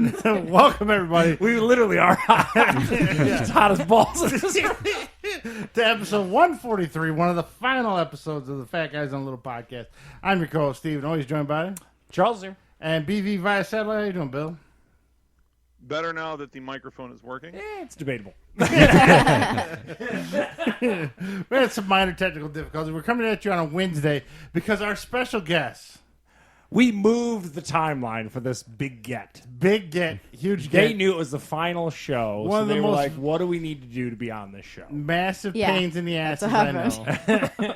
And welcome, everybody. We literally are hot. It's hot as balls. To episode 143, one of the final episodes of the Fat Guys on a Little podcast. I'm your co-host, Steve, and always joined by Charles here. And BV via satellite. How you doing, Bill? Better now that the microphone is working. It's debatable. We had some minor technical difficulties. We're coming at you on a Wednesday because our special guest, We moved the timeline for this big get. huge They get, knew it was the final show, One so of the they were most- like, what do we need to do to be on this show? massive Yeah, pains in the that's asses, what I know.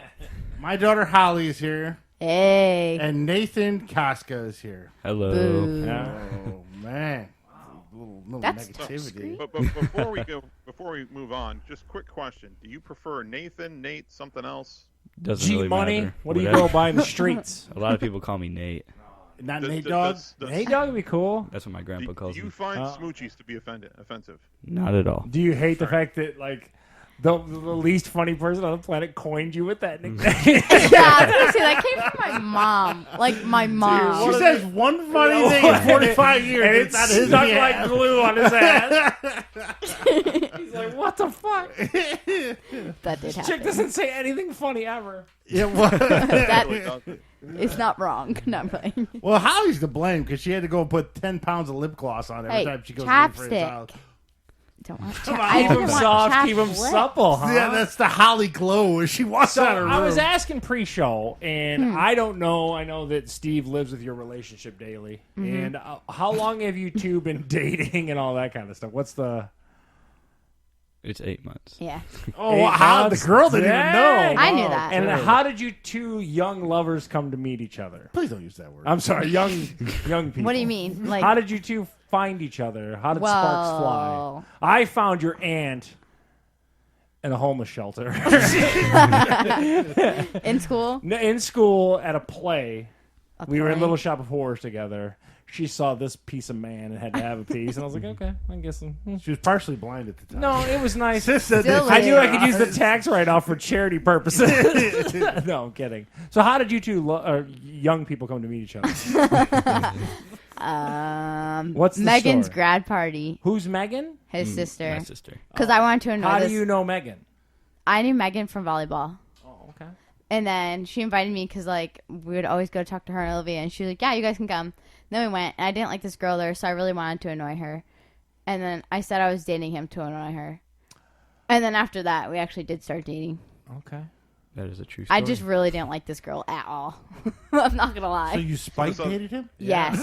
My daughter Holly is here, Hey. and Nathan Koska is here. Hello. Boo. Yeah. Oh, man. Little That's negativity. But before we move on, just quick question: do you prefer Nathan, Nate, something else? Doesn't G really Money, matter. what do you Whatever. go by in the streets? A lot of people call me Nate. Not Does- Nate does- Dogg? does- Hey, dog would be cool. That's what my Do, grandpa calls do you me. find smoochies to be offensive? Not at all. Do you hate the fact that, like, the least funny person on the planet coined you with that nickname? Yeah, I was gonna say that came from my mom. Like my mom. She says one funny thing in 45 years. and it's it's out of his stuck behalf. like glue on his ass. He's like, what the fuck? That did Chick happen. doesn't say anything funny ever. Yeah, well, That Really does. it's not wrong. Not playing. well, Holly's to blame because she had to go put 10 pounds of lip gloss on every Hey, time she goes in for his chapstick. house. Don't want Come to. on, I Keep don't him want soft, chapped keep him lips. supple, huh? Yeah, that's the Holly glow as she walks So out of her room. I was asking pre-show, and I don't know. I know that Steve lives with your relationship daily. And how long have you two been dating and all that kind of stuff? What's the? It's 8 months. Yeah, Oh, Eight how the months? girl didn't even Dang. know. I knew Wow. that. And Okay. how did you two young lovers come to meet each other? Please don't use that word. I'm sorry, young people. what do you mean? Like, How did you two find each other? How did sparks fly? Whoa. I found your aunt in a homeless shelter in school? in school at a play. A We were in play? Little Shop of Horrors together. She saw this piece of man and had to have a piece, and I was like, okay, I'm guessing. She was partially blind at the time. No, it was nice. Sis said Still that I is. knew I could use the tax write-off for charity purposes. No, I'm kidding. So how did you two young people come to meet each other? What's the Megan's story? grad party. Who's Megan? His sister. My sister. Because I wanted to know How this. do you know Megan? I knew Megan from volleyball. Oh, okay. And then she invited me because, like, we would always go talk to her and Olivia. And she was like, yeah, you guys can come. And then we went. And I didn't like this girl there, so I really wanted to annoy her. And then I said I was dating him to annoy her. And then after that, we actually did start dating. Okay. That is a true story. I just really didn't like this girl at all. I'm not going to lie. So you spike So- dated him? Yes.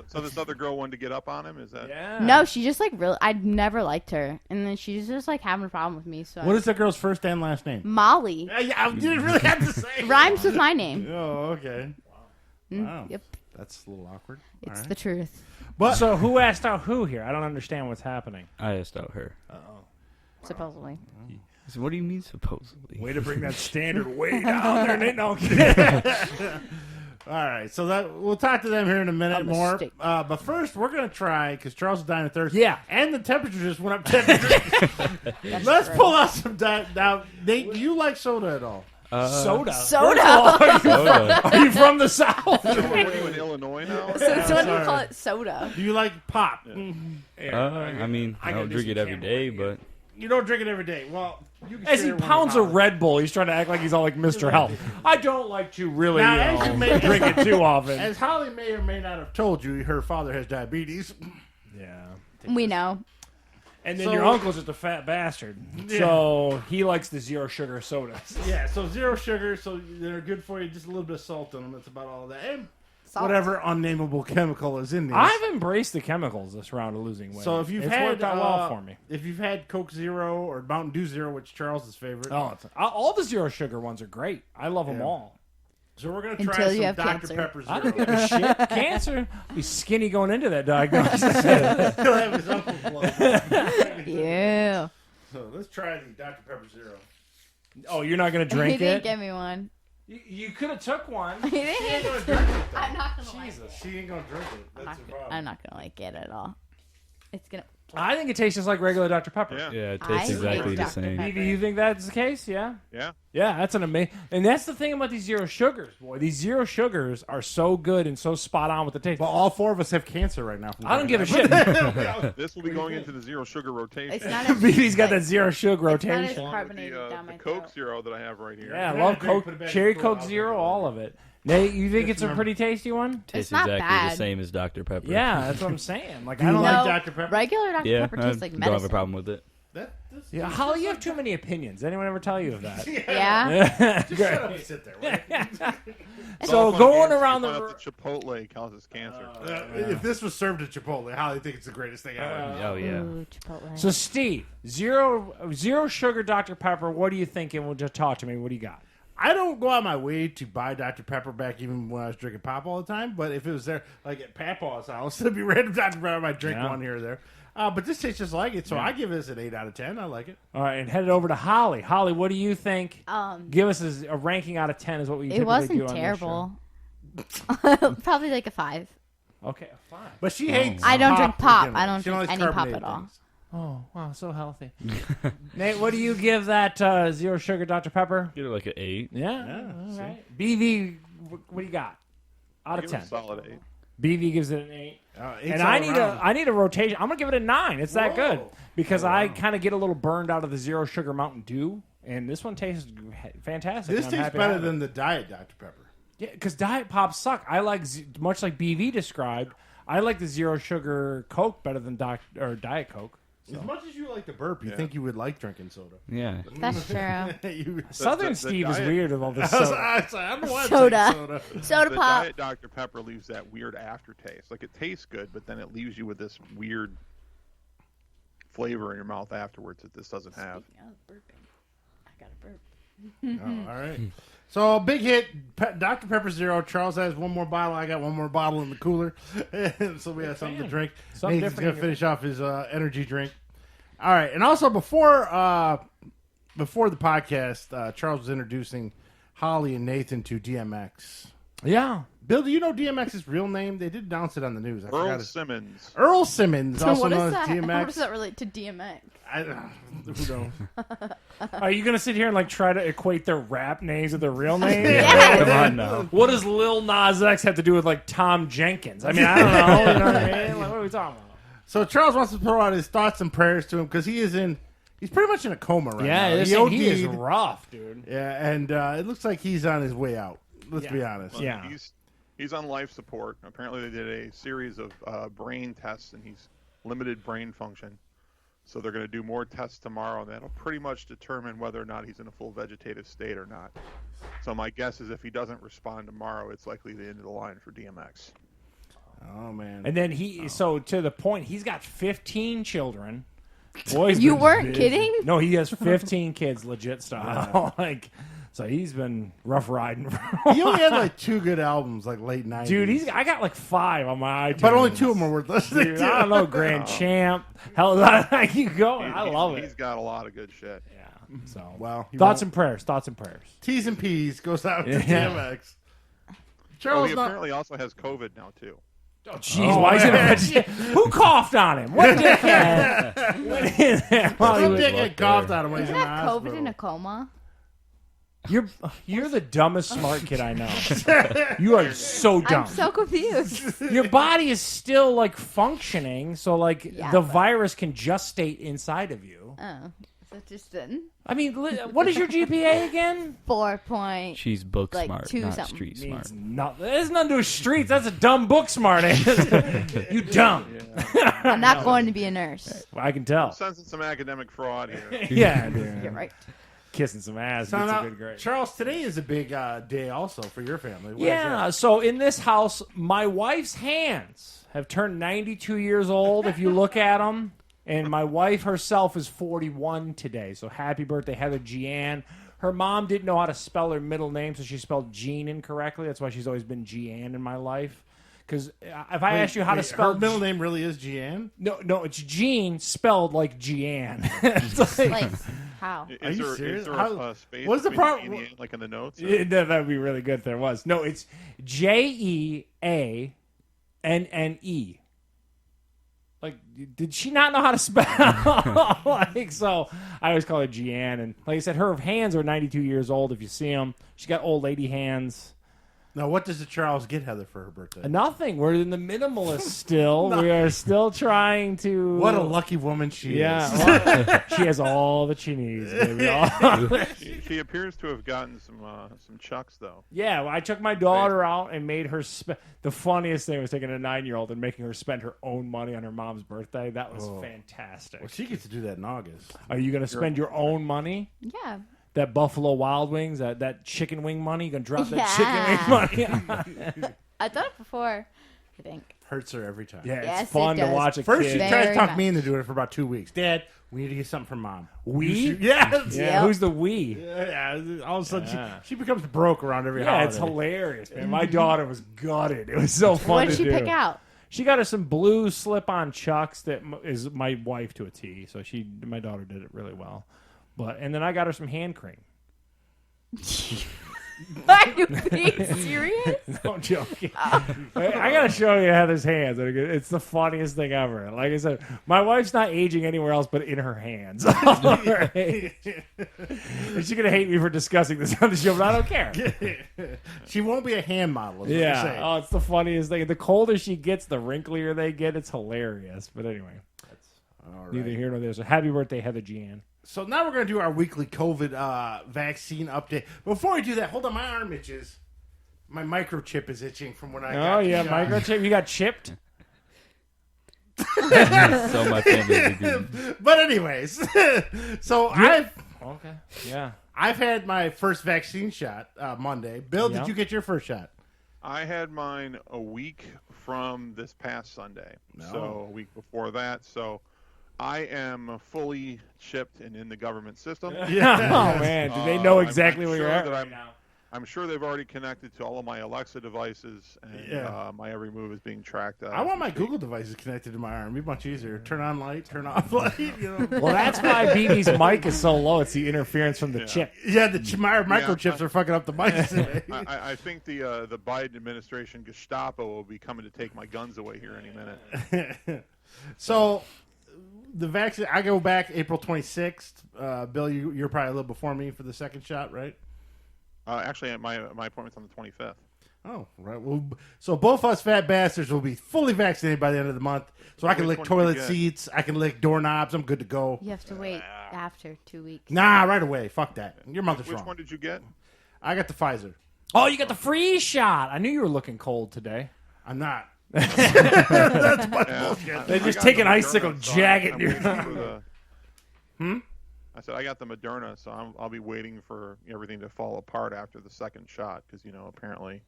So this other girl wanted to get up on him? Is that? Yeah. No, she just, like, really, I'd never liked her. And then she's just, like, having a problem with me. So What is that girl's first and last name? Molly. Yeah, you didn't really have to say. Rhymes with my name. Oh, okay. Wow. Yep. That's a little awkward. It's All right. the truth. But So who asked out who here? I don't understand what's happening. I asked out her. Supposedly. So what do you mean supposedly? Way to bring that standard way down there, Nate. No, I'm kidding. all right, so that we'll talk to them here in a minute A more. mistake. But first, we're gonna try because Charles is dying of thirst. Yeah. and the temperature just went up 10 degrees. Let's pull out some. Now, Nate, do you like soda at all? Soda. Soda. Soda. Are you from the South? So are you in Illinois now? So when sorry. you call it soda. Do you like pop? I mean, I gotta don't do drink some it every camera day, work but You don't drink it every day. Well, you can As share he it when pounds a you're out. Red Bull, he's trying to act like he's all like Mr. Health. I don't like to really Now, as you may- drink it too often. As Holly may or may not have told you, her father has diabetes. Yeah. We know. And then So- your uncle's just a fat bastard. Yeah. So he likes the zero sugar sodas. Yeah, so zero sugar, so they're good for you. Just a little bit of salt in them. That's about all that. And Salt. whatever unnameable chemical is in these. I've embraced the chemicals this round of losing weight. So if you've it's had worked out well for me. if you've had Coke Zero or Mountain Dew Zero, which is Charles's favorite, All the zero sugar ones are great. I love them Yeah. all. so we're gonna Until try you some have Dr cancer. Pepper I don't Zero. give a shit. Cancer. Be skinny going into that diagnosis. He'll have his uncle's blood. Yeah. So let's try the Dr Pepper Zero. Oh, you're not gonna He drink didn't it? give me one. You could have took one. He didn't. She ain't gonna drink it. Though. I'm not gonna like Jesus. She ain't gonna drink it. That's the problem. I'm not gonna like it at all. It's gonna. I think it tastes just like regular Dr. Pepper. Yeah. Yeah, it I tastes hate exactly the Dr. same. Pepper. Evie, you think that's the case? Yeah. Yeah. Yeah, that's an amazing. And that's the thing about these zero sugars, boy. These zero sugars are so good and so spot on with the taste. Well, all 4 of us have cancer right now. From I don't drinking give a that. shit. This will be going into the zero sugar rotation. It's not as Evie's got like, that zero sugar it's not as rotation. Along with carbonated the, down my the Coke throat. Zero that I have right here. Yeah, I Yeah, love drink, Coke, put it back in cherry the cooler, Coke I'll Zero, drink it. all of it. Nate, you think Just it's a pretty tasty one? Tastes not exactly bad. the same as Dr. Pepper. Yeah, that's what I'm saying. Like Do I you don't like like. Dr. Pepper? Regular Dr. Yeah, Pepper I tastes like don't medicine. have a problem with it. Yeah, Holly, you have too many opinions. Anyone ever tell you of that? Yeah. Just shut up and sit there. will you? It's So all fun going games. around You the find out that Chipotle causes cancer. If this was served at Chipotle, how do you think it's the greatest thing ever? Oh, yeah. Ooh, Chipotle. So Steve, zero sugar Dr. Pepper. What are you thinking? Well, just talk to me. What do you got? I don't go out my way to buy Dr. Pepper back even when I was drinking pop all the time. But if it was there, like at Papaw's house, it'd be random Dr. Pepper. I might drink Yeah. one here or there. But this tastes just like it, so I give this an 8 out of 10. I like it. All right, and headed over to Holly. Holly, what do you think? Um, Give us a ranking out of 10 is what we it typically do wasn't on terrible. Probably like a 5. this show. Okay, fine. But she hates. I don't drink pop. to begin I with. don't She drink likes any pop carbonated at all. things. Oh, wow, so healthy. Nate, what do you give that zero sugar Dr. Pepper? Give it like an 8. Yeah, all right. BV, what do you got? Out of Give it a 10. solid 8. BV gives it an 8. Eight's And all I around. need a rotation. I'm gonna give it a 9. It's that Whoa. good because I kind of get a little burned out of the zero sugar Mountain Dew, and this one tastes fantastic. This and I'm tastes happy to better have it. than the Diet Dr. Pepper. Yeah, because Diet Pop suck. I like much like BV described. I like the zero sugar Coke better than Diet Coke. As much as you like the burp, you think you would like drinking soda. Yeah. That's true. You- Southern the Steve is Diet- weird with all this I was soda. I don't want Soda. soda. Soda The pop. Diet Dr. Pepper leaves that weird aftertaste. Like it tastes good, but then it leaves you with this weird flavor in your mouth afterwards that this doesn't have. Speaking of burping, I got a burp. Oh, all right. So big hit, Dr. Pepper Zero. Charles has one more bottle. I got one more bottle in the cooler, so we have something to drink. Something Nathan's different gonna in your- finish off his energy drink. All right, and also before the podcast, Charles was introducing Holly and Nathan to DMX. Yeah. Bill, do you know DMX's real name? They did announce it on the news. I forgot Earl his- Simmons. Earl Simmons, also what known is as that? How DMX. does that relate to DMX? Who knows? Are you gonna sit here and like try to equate their rap names with their real names? Yeah. Come on now. What does Lil Nas X have to do with like Tom Jenkins? I mean, I don't know. You know what I mean? Like, what are we talking about? So Charles wants to throw out his thoughts and prayers to him because he's pretty much in a coma right Yeah, now. this He thing, he is OD'd. rough, dude. Yeah, and it looks like he's on his way out. Let's Yeah. be honest. Yeah. He's on life support. Apparently, they did a series of brain tests, and he's limited brain function. So they're going to do more tests tomorrow, and that'll pretty much determine whether or not he's in a full vegetative state or not. So my guess is if he doesn't respond tomorrow, it's likely the end of the line for DMX. Oh man. And then so to the point, he's got 15 children. Boy's You been weren't busy. kidding? No, he has 15 kids, legit style. Like, so he's been rough riding. He only had like 2 good albums, like late 90s. Dude, I got like 5 on my iTunes. but only 2 of them are worth listening Dude, to. I don't know, Grand Champ. Hell, I keep going. I love He's it. got a lot of good shit. Yeah. So, Well, he thoughts won't- and prayers. Thoughts and prayers. T's and P's goes out to Yeah. DMX. Oh, Charles, he not, apparently also has COVID now, too. Oh, jeez, why is it? Who coughed on him? What dickhead? Went in there while he some was- dick had coughed on him when he's Isn't in the that COVID hospital. in a coma? You're the dumbest smart kid I know. You are so dumb. I'm so confused. Your body is still like functioning, so like Yeah, the but- virus can gestate inside of you. Oh, so just then I mean, what is your GPA again? 4 point. She's book Like smart, 2 not something. street smart. Means nothing. There's nothing to do with streets. That's a dumb book smart. You dumb. I'm not going to be a nurse. I can tell. Sensing some academic fraud here. Yeah, dude. You're right. Kissing some ass. So Gets a now, good grade. Charles, today is a big day also for your family. What is Yeah, so in this house, my wife's hands have turned 92 years old if you look at them. And my wife herself is 41 today. So happy birthday, Heather Jeanne. Her mom didn't know how to spell her middle name, so she spelled Jean incorrectly. That's why she's always been Jeanne in my life. Because if I ask you how to spell... her middle name really is Jeanne? No, it's Jean spelled like Jeanne. It's like- Like, how? Is Are you there, serious? is there How- a space what's the between problem? Jeannie and, like in the notes? or- That would be really good if there was. No, it's Jeanne. Like, did she not know how to spell? Like, so I always call her Jeanne. And like I said, her hands are 92 years old. If you see them, she got old lady hands. Now, what does the Charles get Heather for her birthday? Nothing. We're in the minimalist still. We are still trying to. What a lucky woman she is. Yeah, she has all that she needs. Baby. She appears to have gotten some chucks though. Yeah, well, I took my daughter out and made her the funniest thing was taking a 9-year-old and making her spend her own money on her mom's birthday. That was fantastic. Well, she gets to do that in August. Are you going to spend your own money? Yeah. That Buffalo Wild Wings, that chicken wing money? You going to drop that chicken wing money? I've done it before, I think. Hurts her every time. Yeah, Yes, it's fun it to does. watch a First, she kid. tried to Very talk me much. into doing it for about 2 weeks. Dad, we need to get something for Mom. We? Yes. Yeah, who's the we? Yeah. All of a sudden, Yeah. she becomes broke around every Yeah, holiday. it's hilarious, man. My daughter was gutted. It was so fun What to did she do. pick out? She got her some blue slip-on chucks that is my wife to a T. So my daughter did it really well. And then I got her some hand cream. Are you being serious? No, I'm joking. I gotta show you Heather's hands. It's the funniest thing ever. Like I said, my wife's not aging anywhere else but in her hands. Right? She's gonna hate me for discussing this on the show, but I don't care. She won't be a hand model. Is what you're Yeah. saying. Oh, it's the funniest thing. The colder she gets, the wrinklier they get. It's hilarious. But anyway, that's All right. neither here nor there. So happy birthday, Heather Jeanne. So now we're going to do our weekly COVID vaccine update. Before we do that, hold on, my arm itches. My microchip is itching from when I got the shot. microchip. You got chipped? So my family did. But anyways, so I've Okay. Yeah. had my first vaccine shot Monday. Bill, Yeah. did you get your first shot? I had mine a week from this past Sunday, so a week before that. So I am fully chipped and in the government system. Yeah. Oh man, do they know exactly I'm where you're sure at that right now? I'm sure they've already connected to all of my Alexa devices, and my every move is being tracked. I want my Google devices connected to my arm. It'd be much easier. Turn on light, turn off light. You know. Well, that's why BB's mic is so low. It's the interference from the chip. Yeah, my microchips are fucking up the mics today. I think the Biden administration Gestapo will be coming to take my guns away here any minute. So the vaccine, I go back April 26th. Bill, you're probably a little before me for the second shot, right? Actually, my appointment's on the 25th. Oh, right. Well, so both us fat bastards will be fully vaccinated by the end of the month. So I can Which lick one did you toilet get? seats. I can lick doorknobs. I'm good to go. You have to wait after 2 weeks. Nah, right away. Fuck that. Your mother's Which wrong. one did you get? I got the Pfizer. Oh, you got the free shot. I knew you were looking cold today. I'm not. Yeah, They just I got take the an icicle, Moderna, so jag it I'm in your- waiting for the- I said I got the Moderna, so I'll be waiting for everything to fall apart after the second shot because apparently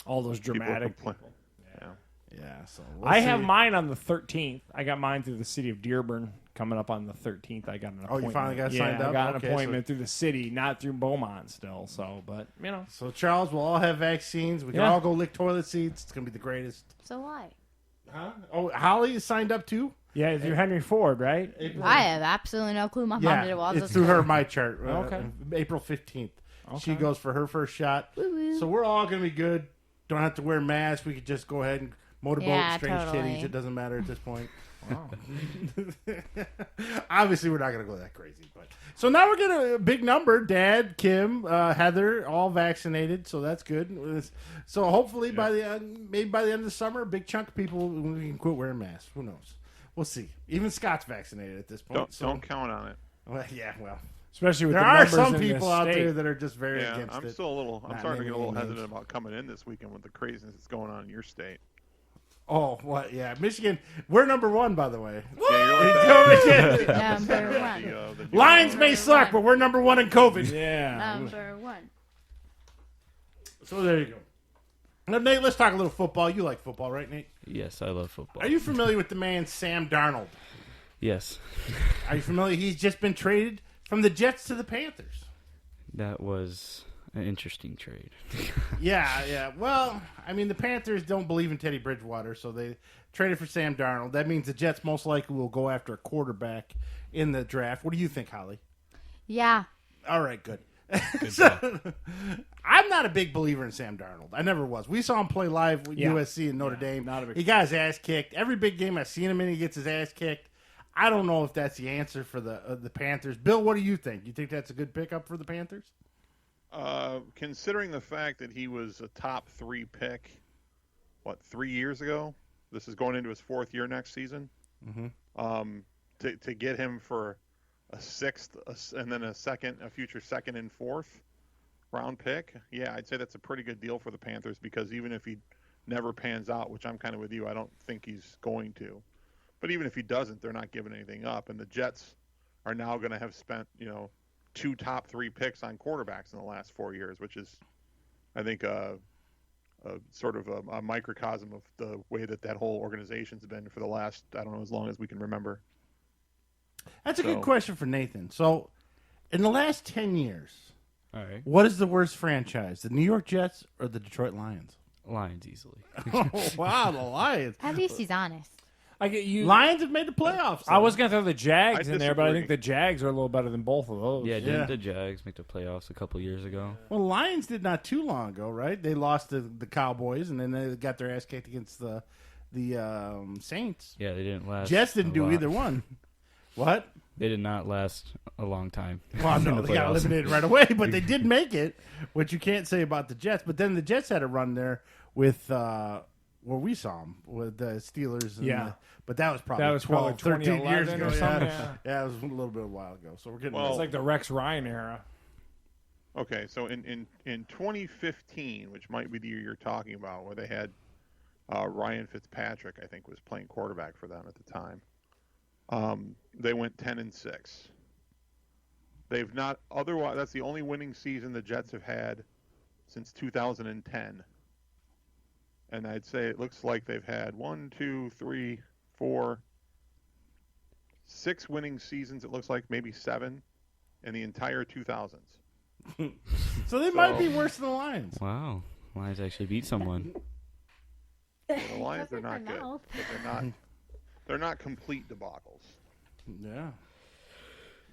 All those dramatic people people. Yeah, so I have mine on the 13th. I got mine through the city of Dearborn coming up on the 13th. I got an appointment. you finally got yeah, signed up? I got Okay, an appointment through the city, not through Beaumont still. So Charles, we'll all have vaccines. We can Yeah. all go lick toilet seats. It's gonna be the greatest. So why? Huh? Oh, Holly is signed up too. Yeah, through Henry Ford, right? I have absolutely no clue. My mom did it while I was it's at through school. her my chart. Okay. April 15th. She Okay. goes for her first shot. Woo-woo. So we're all gonna be good. Don't have to wear masks. We could just go ahead and motorboat Yeah, strange totally. kitties. It doesn't matter at this point. Wow. Obviously, we're not going to go that crazy. But so now we're getting a big number. Dad, Kim, Heather, all vaccinated. So that's good. So hopefully maybe by the end of the summer, a big chunk of people we can quit wearing masks. Who knows? We'll see. Even Scott's vaccinated at this point. don't count on it. Well, yeah, well, Especially with there the are numbers some in this people out state. there that are just very Yeah, against I'm it. still a little. I'm Not starting to get a little naming names. hesitant about coming in this weekend with the craziness that's going on in your state. Oh, what? Yeah, Michigan. We're number one, by the way. Yeah, you're like Go Michigan. Number one. the Lions may suck, but we're number one in COVID. Yeah. Number one. So there you go. Now, Nate, let's talk a little football. You like football, right, Nate? Yes, I love football. Are you familiar with the man Sam Darnold? Yes, Are you familiar? He's just been traded from the Jets to the Panthers. that was an interesting trade. Yeah. Well, I mean, the Panthers don't believe in Teddy Bridgewater, so they traded for Sam Darnold. That means the Jets most likely will go after a quarterback in the draft. What do you think, Holly? Yeah. All right, good. Good call. I'm not a big believer in Sam Darnold. I never was. We saw him play live with Yeah. USC and Notre Dame. not a big He got his ass kicked. Every big game I've seen him in, he gets his ass kicked. I don't know if that's the answer for the Panthers. Bill, what do you think? You think that's a good pickup for the Panthers? Considering the fact that he was a top 3 pick, 3 years ago? This is going into his 4th year next season. Mm-hmm. To get him for a 6th and then a future 2nd and 4th round pick, yeah, I'd say that's a pretty good deal for the Panthers, because even if he never pans out, which I'm kind of with you, I don't think he's going to. But even if he doesn't, they're not giving anything up, and the Jets are now going to have spent 2 top 3 picks on quarterbacks in the last 4 years, which is, I think, a sort of a microcosm of the way that whole organization's been for the last, I don't know, as long as we can remember. That's a good question for Nathan. So, in the last 10 years, All right. what is the worst franchise, the New York Jets or the Detroit Lions? Lions easily. Oh, wow, the Lions. At least he's honest. I get you. Lions have made the playoffs. I was going to throw the Jags I in there, but I disagree. think the Jags are a little better than both of those. Yeah, didn't Yeah. the Jags make the playoffs a couple years ago? Well, Lions did not too long ago, right? They lost to the Cowboys, and then they got their ass kicked against the Saints. Yeah, they didn't last. Jets didn't a do lot. either one. What? They did not last a long time. Well, in no, the they got playoffs. eliminated right away, but they did make it, which you can't say about the Jets. But then the Jets had a run there with where we saw them with the Steelers. And Yeah. but that was probably That was probably 13 years 2011 ago. or something, Yeah. yeah. Yeah, it was a little bit of a while ago. So we're getting Well, It's like the Rex Ryan era. Okay, so in 2015, which might be the year you're talking about, where they had Ryan Fitzpatrick, I think, was playing quarterback for them at the time. They went 10-6. They've not otherwise. That's the only winning season the Jets have had since 2010. And I'd say it looks like they've had 1, 2, 3, 4, 6 winning seasons. It looks like maybe 7 in the entire 2000s. So they might be worse than the Lions. Wow, Lions actually beat someone. The Lions are Covered not their good, mouth. but they're not complete debacles. Yeah.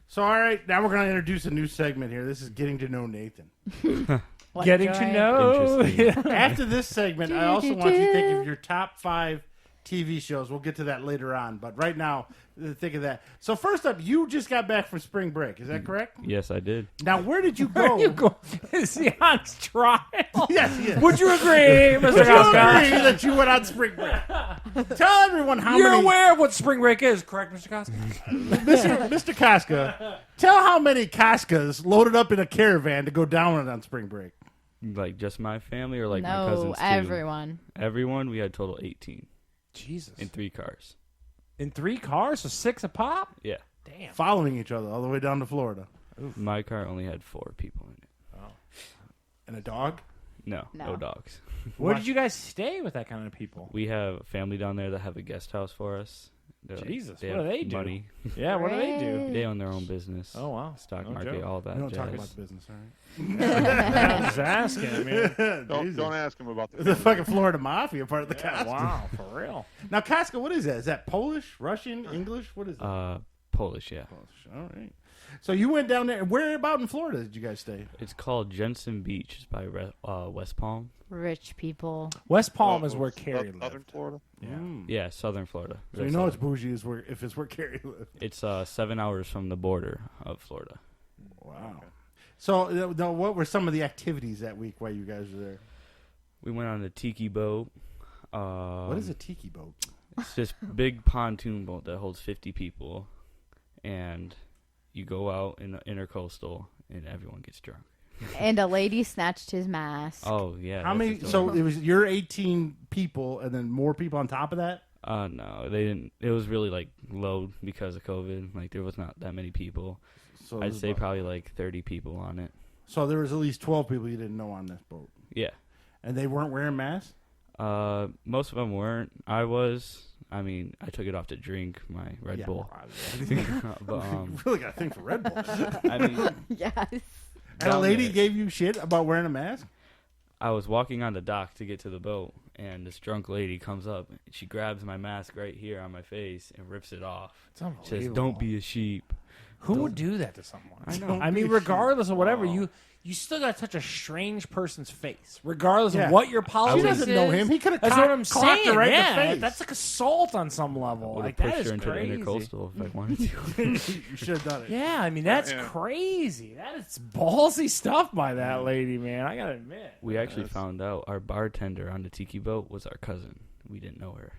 So, all right, now we're going to introduce a new segment here. This is Getting to Know Nathan. What Getting joy. to know. Interesting. After this segment, I also want you to think of your top 5 TV shows. We'll get to that later on, but right now, think of that. So first up, you just got back from spring break. Is that correct? Yes, I did. Now, where did you go? You go. Is he on trial? Yes, he is. Would you agree, Mr. Would you agree Koska? that you went on spring break? Tell everyone how You're many. aware of what spring break is, correct, Mr. Koska? Mr. Koska, tell how many Koskas loaded up in a caravan to go down on spring break. Like just my family or like my No, cousins too? everyone. Everyone. We had total 18 Jesus. in 3 cars. In 3 cars, so 6 a pop? Yeah. Damn. Following each other all the way down to Florida. My car only had 4 people in it. And a dog? No No. dogs. Where did you guys stay with that kind of people? We have a family down there that have a guest house for us. They're Jesus, what have do they do? Money. Yeah, what do they do? Great. They own their own business. Oh, wow. Stock No market, joke. all that We don't jazz. talk about the business, all right? I'm just asking. I mean, Don't ask him about The the fucking Florida Mafia part of the yeah, cast. wow, for real. Now, Koska, what is that? Is that Polish, Russian, English? What is that? Polish, yeah. Polish. All right. So you went down there. Where about in Florida did you guys stay? It's called Jensen Beach. It's by West Palm. Rich people. West Palm is where Carrie Southern lived. Florida. Mm. Yeah, southern Florida. So you know it's bougie is where, if it's where Carrie lived. It's 7 hours from the border of Florida. Wow. So now, what were some of the activities that week while you guys were there? We went on a tiki boat. What is a tiki boat? It's this big pontoon boat that holds 50 people, and you go out in the intercoastal, and everyone gets drunk. And a lady snatched his mask. Oh yeah. How that's many? a So story. it was your 18 people, and then more people on top of that. No, they didn't. It was really like low because of COVID. Like there was not that many people. So it I'd was say about- probably like 30 people on it. So there was at least 12 people you didn't know on this boat, Yeah. and they weren't wearing masks. Most of them weren't. I was. I mean, I took it off to drink my Red Yeah. Bull. But You really got a thing for Red Bull. I mean, Yes. And a down lady there, gave you shit about wearing a mask. I was walking on the dock to get to the boat, and this drunk lady comes up. She grabs my mask right here on my face and rips it off. It's Says, unbelievable. "Don't be a sheep." Who would do that to someone? I know. I mean, regardless of whatever, Wow. you still got to touch a strange person's face, regardless Yeah. of what your politics She doesn't is. know him. He could have That's what I'm clocked saying. her right in the Yeah, face. that's like assault on some level. Would have Like that pushed is her into crazy. the intercoastal if I wanted to. You should have done it. Yeah, I mean that's Yeah. crazy. That is ballsy stuff by that lady, man. I gotta admit. We actually found out our bartender on the tiki boat was our cousin. We didn't know her.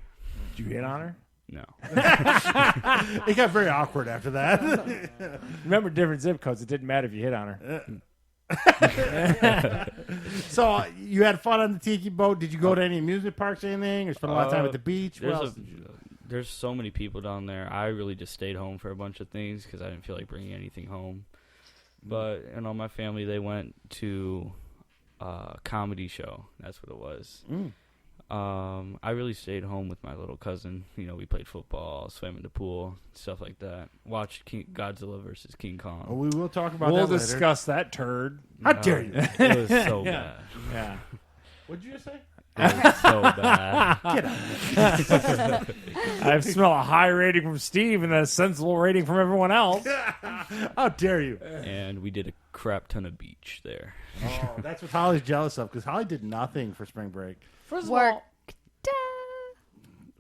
Did you hit on her? No. It got very awkward after that. Remember, different zip codes. It didn't matter if you hit on her. So you had fun on the tiki boat. Did you go to any amusement parks or anything, or spend a lot of time at the beach? What else did you do? There's so many people down there. I really just stayed home for a bunch of things because I didn't feel like bringing anything home. But my family, they went to a comedy show. That's what it was. I really stayed home with my little cousin. We played football, swam in the pool, stuff like that. Watched Godzilla versus King Kong. Well, we will talk about We'll that later. discuss that turd. How dare you? It was so bad. Yeah. What'd you just say? It was so bad. I smell a high rating from Steve and a sensible rating from everyone else. How dare you? And we did a crap ton of beach there. Oh, that's what Holly's jealous of, because Holly did nothing for spring break. First of Work. all,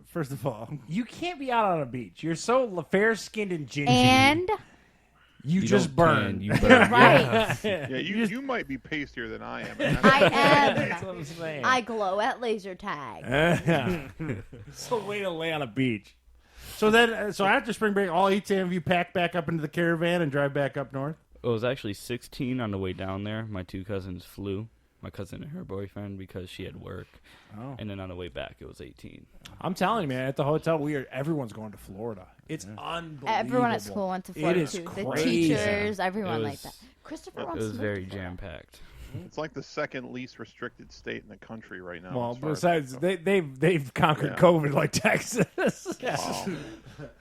First of all, you can't be out on a beach. You're so fair-skinned and gingy. And you You just don't burn. tan, you burn. right, Yeah, you might be pastier than I am. and I That's what am. I'm saying. I glow at laser tag. So way to lay on a beach. so after spring break, all 18 of you pack back up into the Caravan and drive back up north. It was actually 16 on the way down there. My two cousins flew. My cousin and her boyfriend because she had work. Oh. And then on the way back, it was 18. I'm telling you, man, at the hotel, everyone's going to Florida. It's unbelievable. Everyone at school went to Florida It is too. The crazy. teachers, everyone It like was- that. Christopher It wants was to very move to Florida. jam-packed. It's like the second least restricted state in the country right now. Well, as far as besides, that they've conquered Yeah. COVID like Texas. goes. Wow.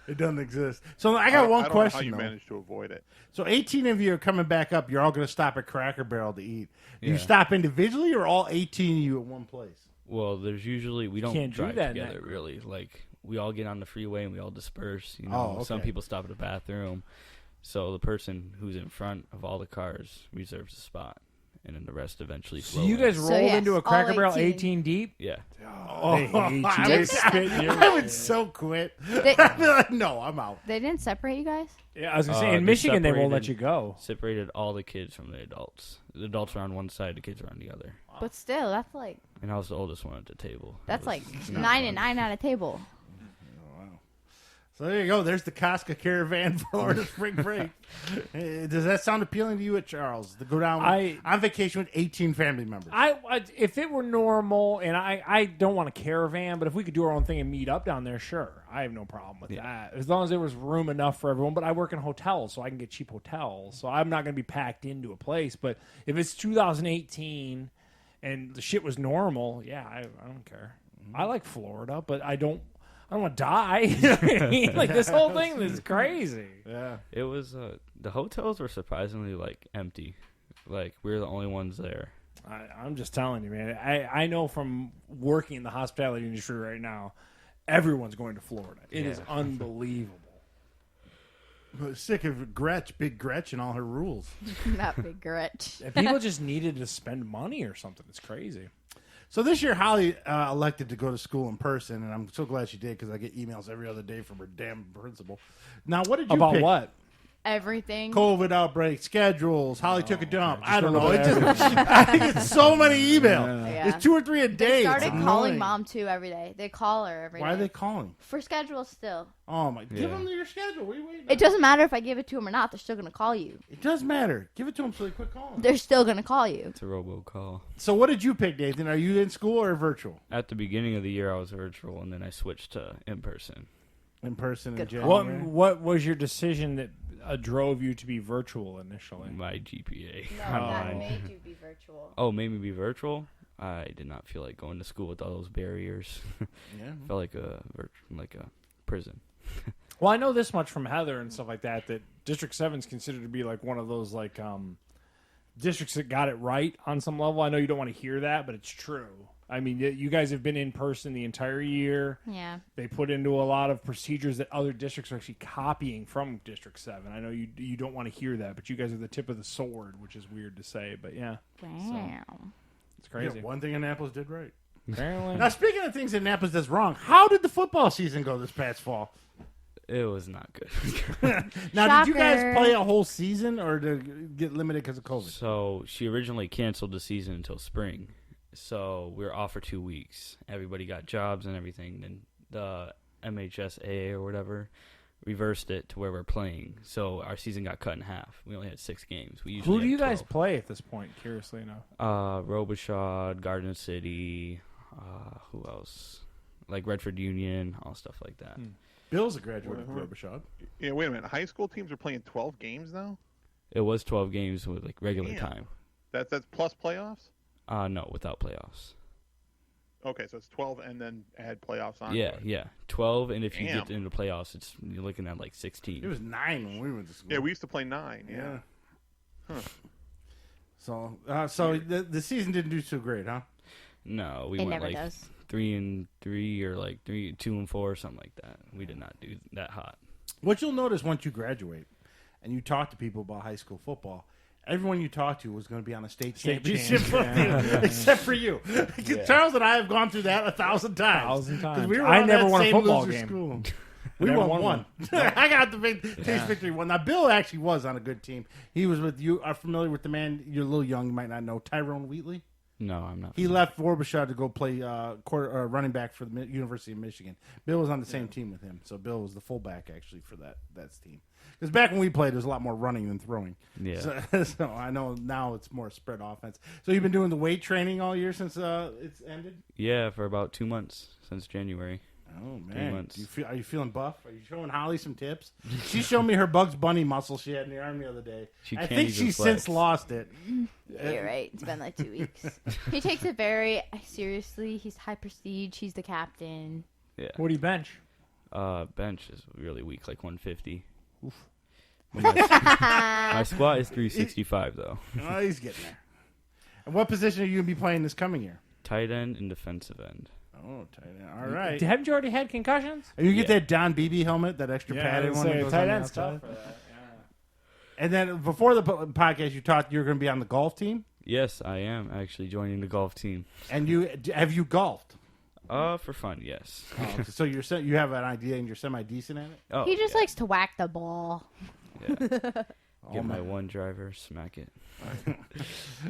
It doesn't exist. So I got one I don't question. know how you though. managed to avoid it. So 18 of you are coming back up. You're all going to stop at Cracker Barrel to eat. Do you Yeah. stop individually, or all 18 of you at one place? Well, there's usually, we don't Can't do drive that in together, that really. Like, we all get on the freeway and we all disperse. Oh, okay. Some people stop at the bathroom. So the person who's in front of all the cars reserves a spot. And then the rest eventually So flow you in. guys So, rolled yes, into a all Cracker Barrel 18. 18 deep? Yeah. Oh, They hate you. I They would, spit in your I would so quit. They, I'd be like, no, I'm out. they didn't separate you guys? Yeah, I was going to say, in they Michigan, they won't let separated- you go. Separated all the kids from the adults. The adults are on one side, the kids are on the other. But still, that's like And I was the oldest one at the table. that's It like was not 9 fun. and 9 on a table. So there you go. There's the Koska Caravan Florida spring break. Does that sound appealing to you at Charles? To go down on vacation with 18 family members? I if it were normal, and I don't want a caravan, but if we could do our own thing and meet up down there, sure, I have no problem with that. As long as there was room enough for everyone. But I work in hotels, so I can get cheap hotels. So I'm not going to be packed into a place. But if it's 2018 and the shit was normal, yeah, I don't care. I like Florida, but I don't want to die. You know what I mean? Like this whole thing is crazy. Yeah. It was, the hotels were surprisingly, like, empty. Like, we were the only ones there. I'm just telling you, man. I know from working in the hospitality industry right now, everyone's going to Florida. It is unbelievable. But sick of Big Gretch, and all her rules. Not big grit. If people just needed to spend money or something, it's crazy. So this year, Holly elected to go to school in person, and I'm so glad she did, because I get emails every other day from her damn principal. Now, what did you About pick? what? Everything. COVID outbreak, schedules, Holly took a dump. I don't a know. little It bit just, I get so many emails. Yeah. It's 2 or 3 a day. They It's started annoying. calling mom too every day. They call her every day. Why are they calling? For schedule still. Oh my! Give Yeah. them your schedule. What are you waiting It doesn't matter if I give it to them or not. They're still gonna call you. It does matter. Give it to them so they quit calling. They're still gonna call you. It's a robocall. So what did you pick, Nathan? Are you in school or virtual? At the beginning of the year, I was virtual, and then I switched to in-person. In person in Good What January. What was your decision that drove you to be virtual initially? My GPA. No, that made you be virtual. Oh, made me be virtual? I did not feel like going to school with all those barriers. Yeah. Felt like a prison. Well, I know this much from Heather and stuff like that, that District 7 is considered to be like one of those districts that got it right on some level. I know you don't want to hear that, but it's true. I mean, you guys have been in person the entire year. Yeah. They put into a lot of procedures that other districts are actually copying from District 7. I know you don't want to hear that, but you guys are the tip of the sword, which is weird to say, but yeah. Wow. It's crazy. Yeah, one thing Annapolis did right. Apparently. Now, speaking of things Annapolis does wrong, how did the football season go this past fall? It was not good. Now, did you guys Shocker. play a whole season or did it get limited because of COVID? So she originally canceled the season until spring. So we were off for 2 weeks. Everybody got jobs and everything. Then the MHSAA or whatever reversed it to where we're playing. So our season got cut in half. We only had 6 games. We usually Who do had you guys 12. play at this point, curiously enough? Robichaud, Garden City, who else? Like Redford Union, all stuff like that. Bill's a graduate of Robichaud. Yeah, wait a minute. High school teams are playing 12 games now? It was 12 games with like regular Damn. time. That's plus playoffs? No, without playoffs. Okay, so it's 12 and then add playoffs on. Yeah. 12, and if you get Damn. into playoffs, you're looking at like 16. It was 9 when we went to school. Yeah, we used to play 9. Yeah. So the season didn't do so great, huh? No, we It went never like does. 3-3 or like 2-4 or something like that. We did not do that hot. What you'll notice once you graduate and you talk to people about high school football, everyone you talk to was going to be on a state championship team, except for you. Charles and I have gone through that 1,000 times. 1,000 'Cause times. we were I on never that won a same football loser game. School. We never won won one. I got the taste victory one. Now, Bill actually was on a good team. He was with you. Are familiar with the man? You're a little young. You might not know Tyrone Wheatley. No, I'm not. He left Robichaud to go play running back for the University of Michigan. Bill was on the same team with him, so Bill was the fullback actually for that team. Because back when we played, there was a lot more running than throwing. Yeah. So I know now it's more spread offense. So you've been doing the weight training all year since it's ended? Yeah, for about 2 months since January. Oh, 3 man. months. Are you feeling buff? Are you showing Holly some tips? She showed me her Bugs Bunny muscle she had in the arm the other day. She I can't think even she's flex. since lost it. Yeah, you're right. It's been like 2 weeks. He takes it very seriously. He's high prestige. He's the captain. Yeah. What do you bench? Bench is really weak, like 150. Oof. My squat is 365 though. Oh, he's getting there. And what position are you going to be playing this coming year? Tight end and defensive end. Oh, tight end. All right. Haven't you already had concussions? And you get Yeah. that Don Beebe helmet, that extra padded one that goes tight on the end's outside? tough for that. And then before the podcast, you talked you were going to be on the golf team. Yes, I am actually joining the golf team. And have you golfed? For fun, yes. Oh, so you have an idea and you're semi decent at it. Oh, He just yeah. likes to whack the ball. Yeah. Oh, Get my man. one driver, smack it.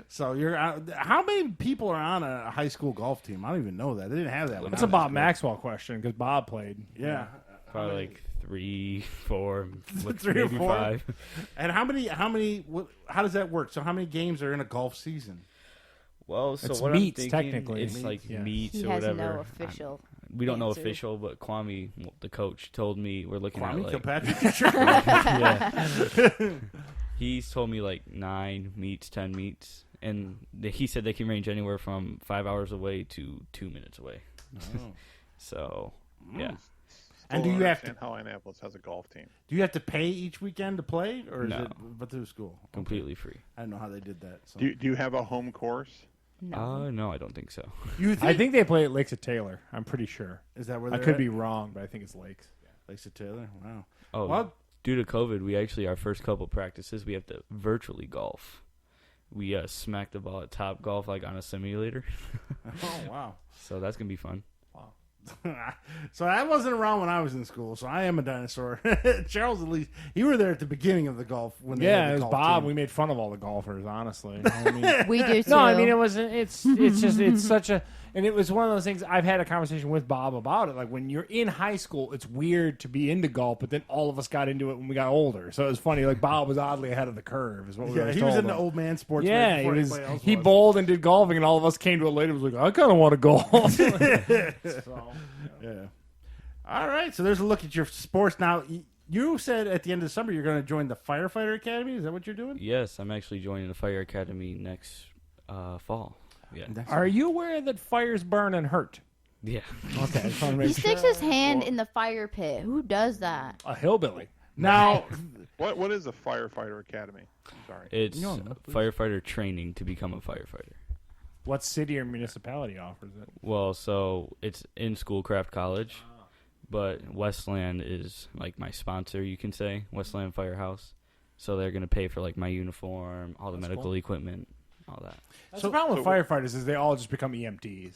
So you're how many people are on a high school golf team? I don't even know that. They didn't have that one. That's a Bob Maxwell question because Bob played. Yeah. Probably like 3, 4, Three or maybe four? 5. And how does that work? So how many games are in a golf season? Well, so It's what meets, I'm thinking, technically. it's Meets, like yeah. meets He or has whatever. no official. We don't know answer. official, but Kwame, the coach, told me we're looking Kwame at like Kilpatrick? yeah. He's told me like 9 meets, 10 meets, and he said they can range anywhere from 5 hours away to 2 minutes away. Oh. So yeah, And Still do don't you have understand how Annapolis has a golf team? Do you have to pay each weekend to play, or is No. it but through school? completely free. I don't know how they did that. So. Do you have a home course? No. No, I don't think so. You think, I think they play at Lakes of Taylor. I'm pretty sure. is that where I they're could at? be wrong, but I think it's Lakes. Lisa Taylor? Wow. Oh, Well, due to COVID, we actually our first couple practices we have to virtually golf. We smack the ball at Top Golf like on a simulator, oh wow. so that's gonna be fun. So I wasn't around when I was in school, so I am a dinosaur. Charles, at least, you were there at the beginning of the golf when they Yeah, had it the was golf Bob. team. We made fun of all the golfers, honestly. I mean, We do too. no, I mean it was. It's just it's such a. And it was one of those things. I've had a conversation with Bob about it. Like when you're in high school, it's weird to be into golf, but then all of us got into it when we got older. So it was funny. Like Bob was oddly ahead of the curve. Is what we Yeah, always he was told in the him. old man sports. Yeah, he before was. anybody else He was. bowled and did golfing, and all of us came to it later. and Was like, I kind of want to golf. Yeah. All right, so there's a look at your sports now. You said at the end of the summer you're going to join the firefighter academy. Is that what you're doing? Yes, I'm actually joining the fire academy next fall. Yeah, Are you aware that fires burn and hurt? yeah. Okay, I just want to He make sure. sticks his hand in the fire pit. Who does that? A hillbilly. Now, What is a firefighter academy? I'm sorry. It's No, no, please. firefighter training to become a firefighter. What city or municipality offers it? Well, so it's in Schoolcraft College, but Westland is like my sponsor, you can say, Westland Firehouse. So they're going to pay for like my uniform, all the medical equipment, all that. That's the problem with firefighters is they all just become EMTs.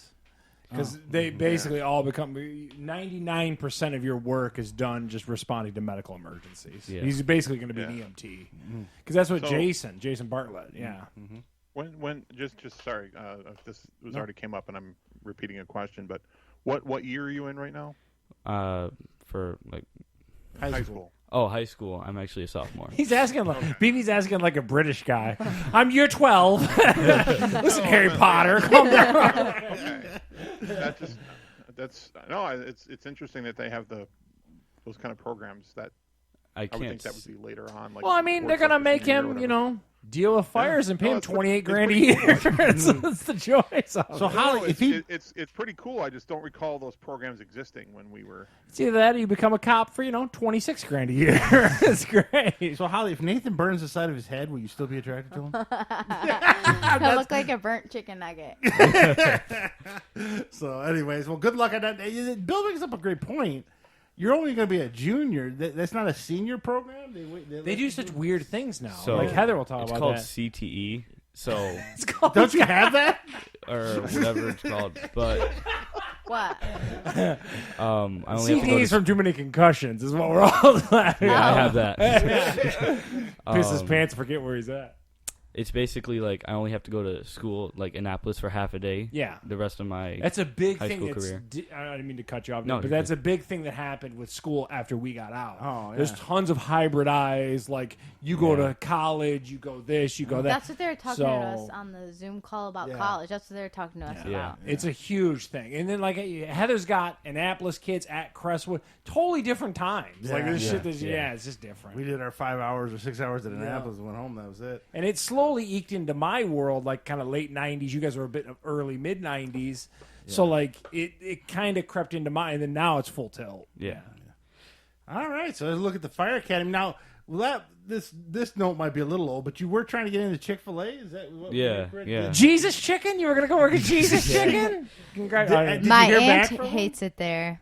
Because they basically all become 99% of your work is done just responding to medical emergencies. Yeah. He's basically going to be an EMT because that's what Jason Bartlett. Yeah. When just sorry, if this was already came up and I'm repeating a question, but what year are you in right now? For like High school. Oh, high school. I'm actually a sophomore. He's asking like BB's asking like a British guy. I'm year 12. Listen, Harry Potter, calm down. Okay. It's interesting that they have those kind of programs that I would think that would be later on. Like, Well, I mean, they're gonna make him, deal with fires and pay him it's $28,000 a pretty year. cool. That's the choice. So Holly, if he it's pretty cool. I just don't recall those programs existing when we were. It's either that or you become a cop for $26,000 a year. It's great. So Holly, if Nathan burns the side of his head, will you still be attracted to him? He'll look like a burnt chicken nugget. So, anyways, well, good luck on that. Bill brings up a great point. You're only going to be a junior. That's not a senior program. They do such weird things now. So like Heather will talk it's about called that. CTE. So It's called Don't you have that? or whatever it's called, but What? I only have to go CTEs to, from too many concussions is what we're all laughing yeah, I at. have that. Piss his pants, forget where he's at. It's basically like I only have to go to school, like Annapolis, for half a day. Yeah. The rest of my That's a big high thing. school That's career. I didn't mean to cut you off, No, but you're that's a big thing that happened with school after we got out. Oh, yeah. There's tons of hybridized, like you go to college, you go this, you go that. That's what they were talking to us So- on the Zoom call about Yeah. college. That's what they were talking to us Yeah. about. It's a huge thing. And then like Heather's got Annapolis kids at Crestwood, totally different times. Like Yeah. this Yeah. shit is it's just different. We did our 5 hours or 6 hours at Annapolis and went home. That was it. And it slowly eked into my world, like kind of late 90s. You guys were a bit of early, mid 90s. So, like, it kind of crept into mine, and then now it's full tilt. yeah. All right, so let's look at the Fire Academy. Now, this note might be a little old, but you were trying to get into Chick-fil-A? Is that what Yeah, yeah. Jesus Chicken? You were going to go work at Jesus Chicken? Did you My hear aunt back from hates it there.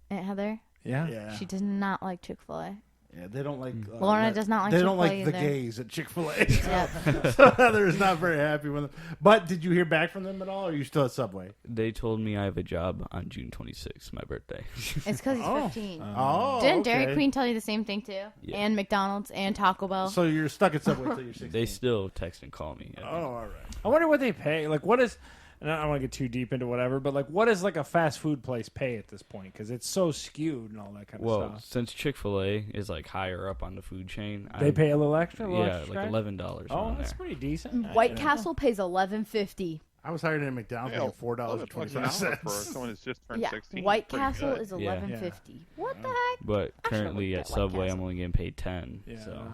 Aunt Heather? Yeah. Yeah. She does not like Chick-fil-A. Yeah, they don't like. Lorna does not like They don't Chick-fil-A like the either. gays at Chick-fil-A. Yep. So Heather is not very happy with them. But did you hear back from them at all, or are you still at Subway? They told me I have a job on June 26th, my birthday. It's because he's 15. Oh, Didn't okay. Dairy Queen tell you the same thing, too? Yeah. And McDonald's and Taco Bell? So you're stuck at Subway until you're 16. They still text and call me. Oh, all right. I wonder what they pay. Like, what is... And I don't want to get too deep into whatever, but, like, what does, like, a fast food place pay at this point? Because it's so skewed and all that kind of Well, stuff. since Chick-fil-A is like higher up on the food chain, They pay a little extra? yeah, like $11. Oh, around that's there. pretty decent. White Castle pays $11.50. I was hired at McDonald's Yeah, for $4.25. for someone who's just turned Yeah, 16. White Pretty Castle good. is $11.50. What the heck? But I should've currently looked at at White Subway, Castle. I'm only getting paid 10. Yeah. So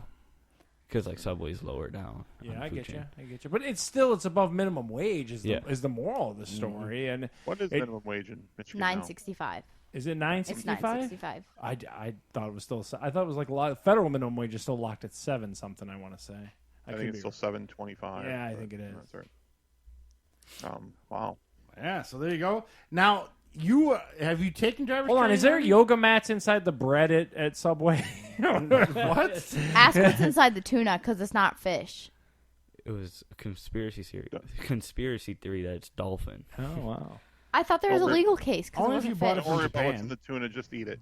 because like Subway's lower down. Yeah, on I food get chain. you. I get you. But it's above minimum wage is Yeah. the moral of the story. And What is minimum wage in Michigan now? $9.65. is it It's $9.65? $9.65. I thought it was still. I thought it was like a lot. Federal minimum wage is still locked at 7 something. I want to say. I could think be it's still $7.25. Yeah, I but think it is. That's right. Wow. Yeah, so there you go. Now, have you taken driver's Hold on, training is there already? yoga mats inside the bread at Subway? What? Ask what's inside the tuna because it's not fish. It was a conspiracy theory that it's dolphin. Oh wow. I thought there was a legal case because it Only if you wasn't bought fish. it Don't worry about what's Japan. in the tuna. Just eat it.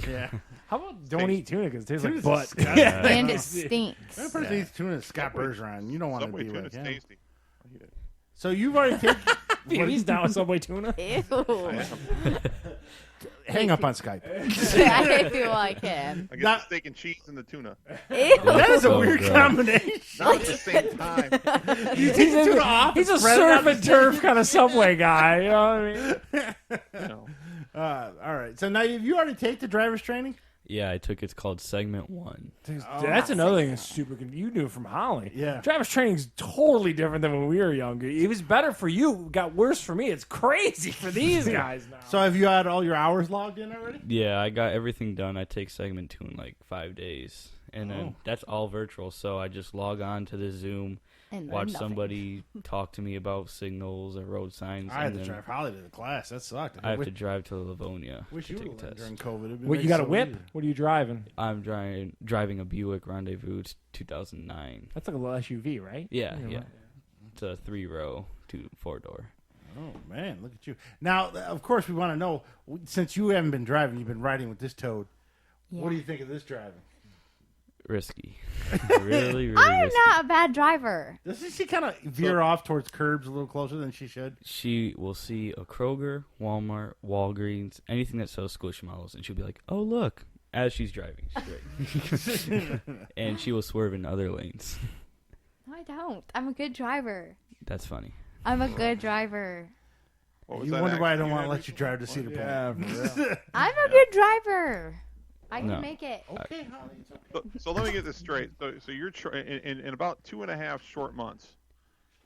Yeah. How about don't eat tuna because it tastes like Tuna's butt. disgusting. And it stinks. That person eats tuna and Scott Bergeron. You don't want to Subway be tuna like is him. tasty. I eat it. So you've already taken... He's down with Subway tuna. Ew. Hang up on Skype. I feel like him. I get Not- the steak and cheese and the tuna. Ew. That is a So weird gross. combination. Not at the same time. You take the tuna off. He's a and spread it surf on and turf kind of Subway guy. You know what I mean? You know. all right. So now, have you already take the driver's training? Yeah, I took it's called segment 1. That's another thing that's super. You knew from Holly. Yeah. Driver's training's totally different than when we were younger. It was better for you. It got worse for me. It's crazy for these guys now. So have you had all your hours logged in already? Yeah, I got everything done. I take segment 2 in like 5 days. And then that's all virtual, so I just log on to the Zoom. And watch nothing. somebody talk to me about signals or road signs. I had and to then drive Holly to the class. That sucked. I have to drive to Livonia Wish to you take would a have test. during COVID. It'd What, make you got it a so whip? easy. What are you driving? I'm driving a Buick Rendezvous 2009. That's like a little SUV, right? Yeah. It's a 3-row, 4-door. Oh man, look at you! Now, of course, we want to know, since you haven't been driving, you've been riding with this toad. Yeah. What do you think of this driving? Risky. really I am risky. not a bad driver. Doesn't she kind of veer off towards curbs a little closer than she should? She will see a Kroger, Walmart, Walgreens, anything that sells Squishmallows, and she'll be like, "Oh look!" as she's driving straight, and she will swerve in other lanes. No, I don't. I'm a good driver. That's funny. I'm a good driver. What was You that wonder why I don't accident want to you let had you drive to Cedar Point. I'm a good driver. I can No. make it. Okay, Holly. It's okay. So let me get this straight. So you're in about 2.5 short months.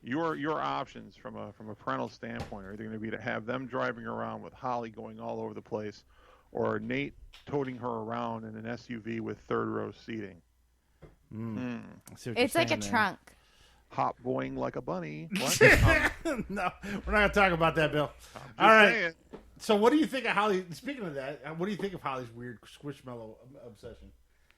Your options from a parental standpoint are either going to be to have them driving around with Holly going all over the place, or Nate toting her around in an SUV with third-row seating. I see what you're It's like a saying there. trunk. Hop boing like a bunny. What? No, we're not going to talk about that, Bill. Just All right. saying. So, what do you think of Holly? Speaking of that, what do you think of Holly's weird Squishmallow obsession?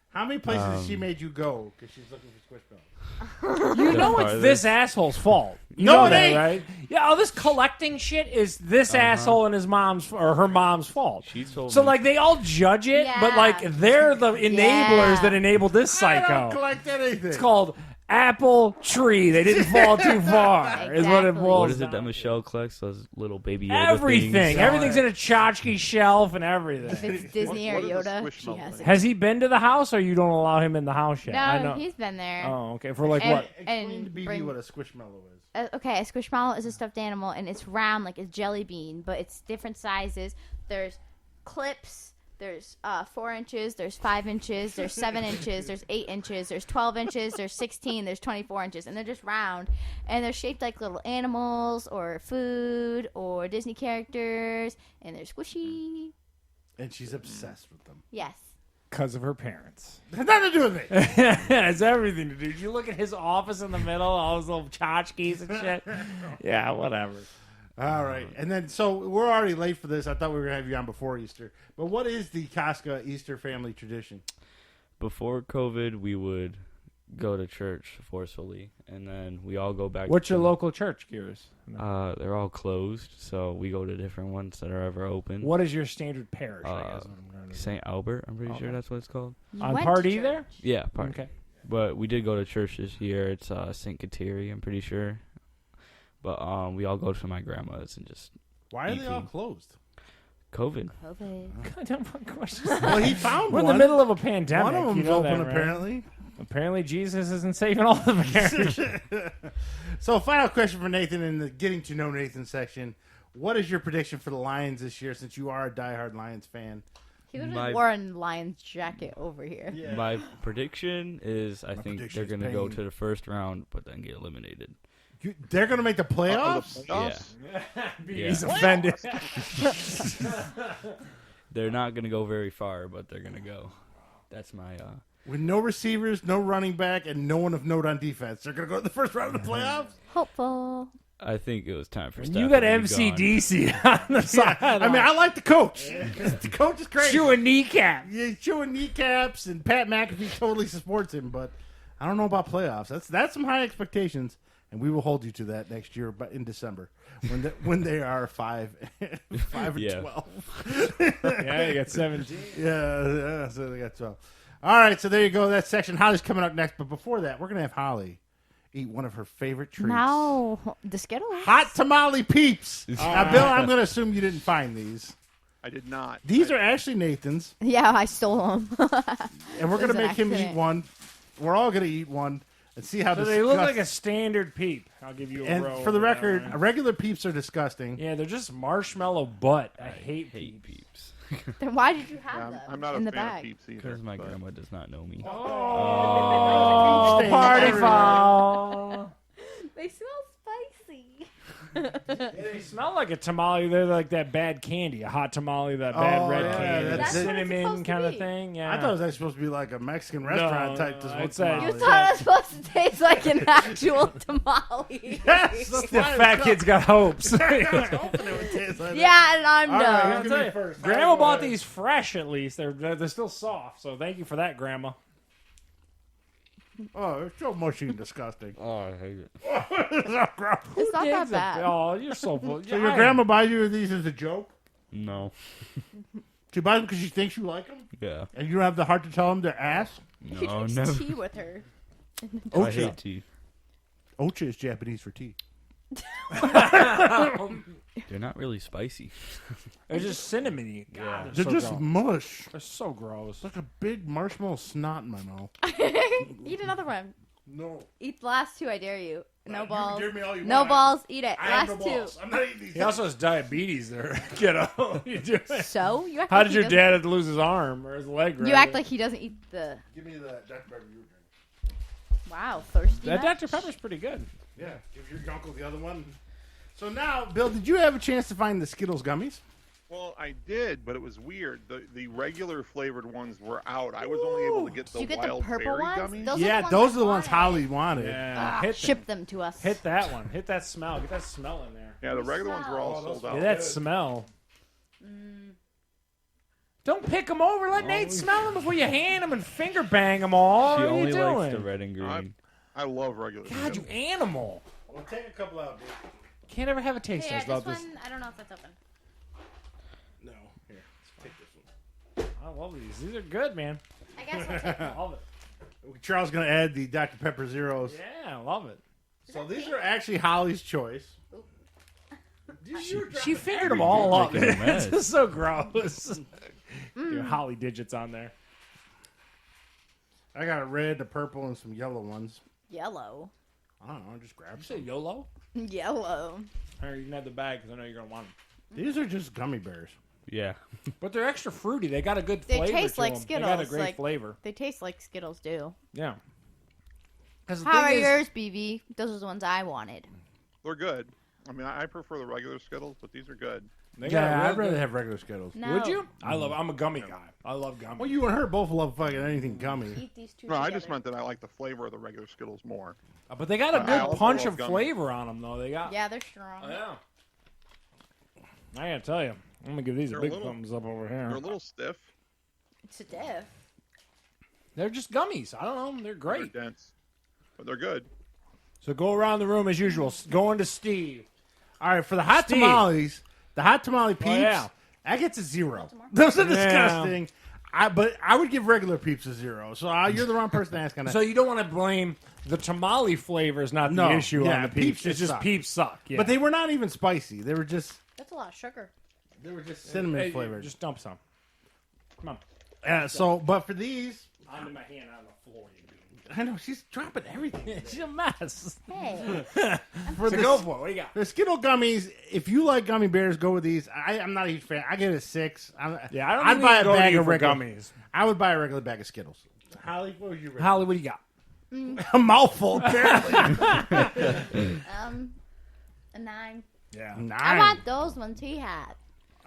How many places has she made you go because she's looking for Squishmallows? You The know it's farthest. this asshole's fault. You No, know it that, ain't. right? Yeah, all this collecting shit is this asshole and his mom's or her mom's fault. She told So me. like they all judge it, but Yeah. like they're the enablers Yeah. that enabled this I don't psycho. collect anything. It's called apple tree. They didn't fall too far. Is what it Exactly. boils What is it down that to. Michelle collects? Those little baby Yoda Everything. things? Everything's in a tchotchke shelf and everything. If it's Disney what or is a Yoda, she Squishmallow? has it. Has he been to the house, or you don't allow him in the house yet? I No, know. he's been there. Oh, okay. For like And- what? Explain and to BB bring- what a Squishmallow is. Okay, a squishmallow is a stuffed animal, and it's round like a jelly bean, but it's different sizes. There's clips. There's 4 inches. There's 5 inches. There's 7 inches. There's 8 inches. There's 12 inches. There's 16. There's 24 inches, and they're just round, and they're shaped like little animals or food or Disney characters, and they're squishy. And she's obsessed with them. Yes. Because of her parents. It has nothing to do with me. It's everything to do. You look at his office in the middle, all those little tchotchkes and shit. Yeah, whatever. All right. And then, so we're already late for this. I thought we were going to have you on before Easter. But what is the Koska Easter family tradition? Before COVID, we would go to church forcefully, and then we all go back. What's to your local church, Gears? They're all closed, so we go to different ones that are ever open. What is your standard parish? I guess, what I'm trying to St. Albert, I'm pretty sure Okay. that's what it's called. You On went to Pardee church. there? Yeah, part. Okay. But we did go to church this year. It's St. Kateri, I'm pretty sure. But we all go to my grandma's and just Why are they all Eating. closed? COVID. COVID. Goddamn fucking questions. Well, he found We're in one. the middle of a pandemic. One of you them's know open, that, right? apparently. Apparently, Jesus isn't saving all the marriages. So, final question for Nathan in the getting to know Nathan section. What is your prediction for the Lions this year, since you are a diehard Lions fan? He would My- have wore a Lion's jacket over here. My prediction is I think prediction they're is going to go pain. to the first round, but then get eliminated. They're going to make the playoffs? He's Yeah. offended. They're not going to go very far, but they're going to go. That's my With no receivers, no running back, and no one of note on defense. They're going to go to the first round of the playoffs? Hopeful. I think it was time for You Stafford got to be gone. MCDC on the side. I mean, I like the coach. The coach is great. chewing kneecap. Yeah, he's chewing kneecaps, and Pat McAfee totally supports him, but I don't know about playoffs. That's some high expectations, and we will hold you to that next year, but in December when they are 5 and Yeah. 12. Yeah, you got 17. Yeah, so they got 12. All right, so there you go. That section. Holly's coming up next, but before that, we're gonna have Holly eat one of her favorite treats. No, the Skittles. Hot Tamale Peeps. Now, Bill, I'm gonna assume you didn't find these. I did not. These are Ashley Nathan's. Yeah, I stole them. And we're going to It was an make him eat accident. one. We're all going to eat one and see how So this they look like a standard peep. I'll give you a And row. for the over that record, one. regular Peeps are disgusting. Yeah, they're just marshmallow butt. I hate Hate peeps. Peeps. Then why did you have Yeah, them I'm not a in the fan bag? of Peeps either. Because my but- grandma does not know me. Oh, Peep party stains foul. They smell spicy. They smell like a tamale. They're like that bad candy, a hot tamale, that bad red yeah, candy, that's what it's cinnamon supposed to kind of be. thing. Yeah. I thought it was actually supposed to be like a Mexican restaurant type. it's tamale. You thought it was supposed to taste like an actual tamale. Yes, the fat kid's got hopes. Yeah, and Yeah, and I'm All right, done. I'll I'll give tell you you, first. Grandma Go bought ahead. these fresh at least. They're still soft, so thank you for that, Grandma. Oh, it's so mushy and disgusting. Oh, I hate it. It's not that Digs it. bad. Oh, you're so full. So your grandma buys you these as a joke? No. She buys them because she thinks you like them? Yeah. And you don't have the heart to tell them they're ass? He No, drinks never. tea with her. I Ocha. hate tea. Ocha is Japanese for tea. They're not really spicy. They're just cinnamony. God, They're so just gross. mush. They're so gross. It's like a big marshmallow snot in my mouth. Eat another one. No. Eat the last two, I dare you. No You balls. can give me all you No want. balls. Eat it. I have Last no two. balls. I'm not eating these. He also has diabetes there, kiddo. What are you doing? So? You act How like did he your doesn't- dad lose his arm or his leg? You rather? act like he doesn't eat the... Give me the Dr. Pepper you drink. Wow, thirsty. that much? Dr. Pepper's pretty good. Yeah. Give your uncle the other one. So now, Bill, did you have a chance to find the Skittles gummies? Well, I did, but it was weird. The regular flavored ones were out. I was only able to get the Did you get the wild purple berry ones? gummies. Those Yeah, are the those ones are the ones I Holly wanted. wanted. Yeah, Ah, hit ship them to us. Hit that one. Hit that smell. Get that smell in there. Yeah, the regular ones were all Oh, those sold out. Get that smell. Don't pick them over. Let Nate smell them before you hand them and finger bang them all. She what are only you likes doing? the red and green. I love regular. God, you Skittles. animal. We'll take a couple out, dude. Can't ever have a taste Here, test this about this. one, I don't know if that's open. No. Here, let's take this one. I love these. These are good, man. I guess I'll take I love it. Charles going to add the Dr. Pepper Zeros. Yeah, I love it. So these are actually Holly's choice. She figured them all up. making a It's mess. just so gross. Your Holly digits on there. I got a red, a purple, and some yellow ones. Yellow. I don't know, just grab You some. say YOLO? Yellow. Or you can have the bag because I know you're going to want them. These are just gummy bears. Yeah. But they're extra fruity. They got a good They flavor taste to like them. They got a Skittles, great like- flavor. They taste like Skittles do. Yeah. 'Cause the How are thing is- yours, BB? Those are the ones I wanted. They're good. I mean, I prefer the regular Skittles, but these are good. They got a Yeah, real I'd rather good- have regular Skittles. No. Would you? I'm a gummy guy. I love gummy. Well, you and her both love fucking anything gummy. Eat these two No, I together. just meant that I like the flavor of the regular Skittles more. But they got a I good also punch love of gummy. flavor on them, though. They got. Yeah, they're strong. Oh, yeah. I gotta tell you, I'm gonna give these They're a a big little- thumbs up over They're here. a little stiff. It's a diff. They're just gummies. I don't know. They're They're great. dense, but they're good. So go around the room as usual. Going to Steve. All right, for the hot Steve. tamales, the hot tamale peeps, yeah. I get a 0. Those are Yeah. disgusting. But I would give regular peeps a 0. So you're the wrong person to ask on that. So you don't want to blame the tamale flavor is not No, the issue yeah, on the peeps peeps. just It's just suck. peeps suck. Yeah. But they were not even spicy. They were just That's a lot of sugar. cinnamon Hey, flavored. Just dump some. Come on. But for these, Onto my hand on the floor. I know she's dropping everything. She's a mess. Hey. For So the, go for it. What do you got? the Skittle gummies, if you like gummy bears, go with these. I'm not a huge fan. I get a 6. Yeah, I don't I'd think buy we a can go to bag you of for regular gummies. I would buy a regular bag of Skittles. Holly, what would you rate? Holly, what do you got? A mouthful, apparently. A 9. Yeah. 9. I want those ones he had.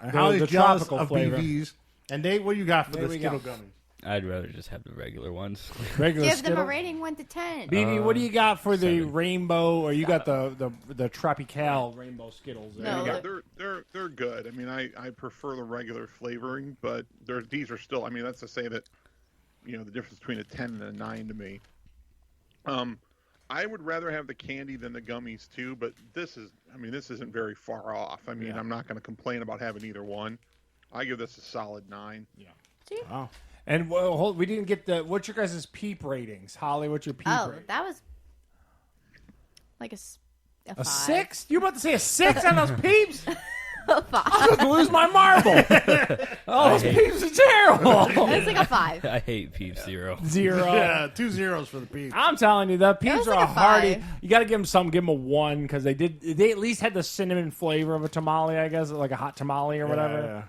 And Holly's the jealous tropical of flavor. BVs. And Dave, what you got for There the we Skittle go. gummies? I'd rather just have the regular ones. Regular Give them a Skittle. rating 1 to 10. BB, what do you got for the 7. rainbow? Or you got the Tropical rainbow Skittles? There. No, You got- They're good. I mean, I prefer the regular flavoring, but these are still. I mean, that's to say that the difference between a 10 and a 9 to me. I would rather have the candy than the gummies too, but this isn't very far off. I mean, I'm not going to complain about having either one. I give this a solid 9. Wow. And we didn't get what's your guys' peep ratings? Holly, what's your peep Oh, rating? that was like a A 5. 6? You about to say a 6 on those peeps? A 5. I'm about to lose my marble. Oh, those peeps are terrible. It's like a 5. I hate Peeps Zero. 0. Yeah, 2 zeros for the peeps. I'm telling you, the peeps was are like a a hearty. 5. You got to give them some. Give them a 1 because they at least had the cinnamon flavor of a tamale. I guess like a hot tamale or whatever. Yeah.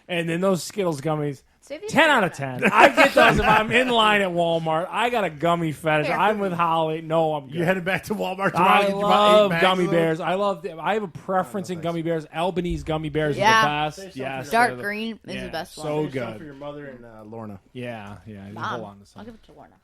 And then those Skittles gummies, Save these 10 for out of later. 10. I get those if I'm in line at Walmart. I got a gummy fetish. Here. I'm with Holly. No, I'm good. You headed back to Walmart tomorrow. I to get you about 8 love bags gummy of those? bears. I have a preference in gummy bears. Albanese gummy bears Yeah. are the Save best. some Yes, for they're Dark the- green is yeah, the best so one. Save some good. for your mother and Lorna. Yeah. You Mom, hold on to I'll some. give it to Lorna.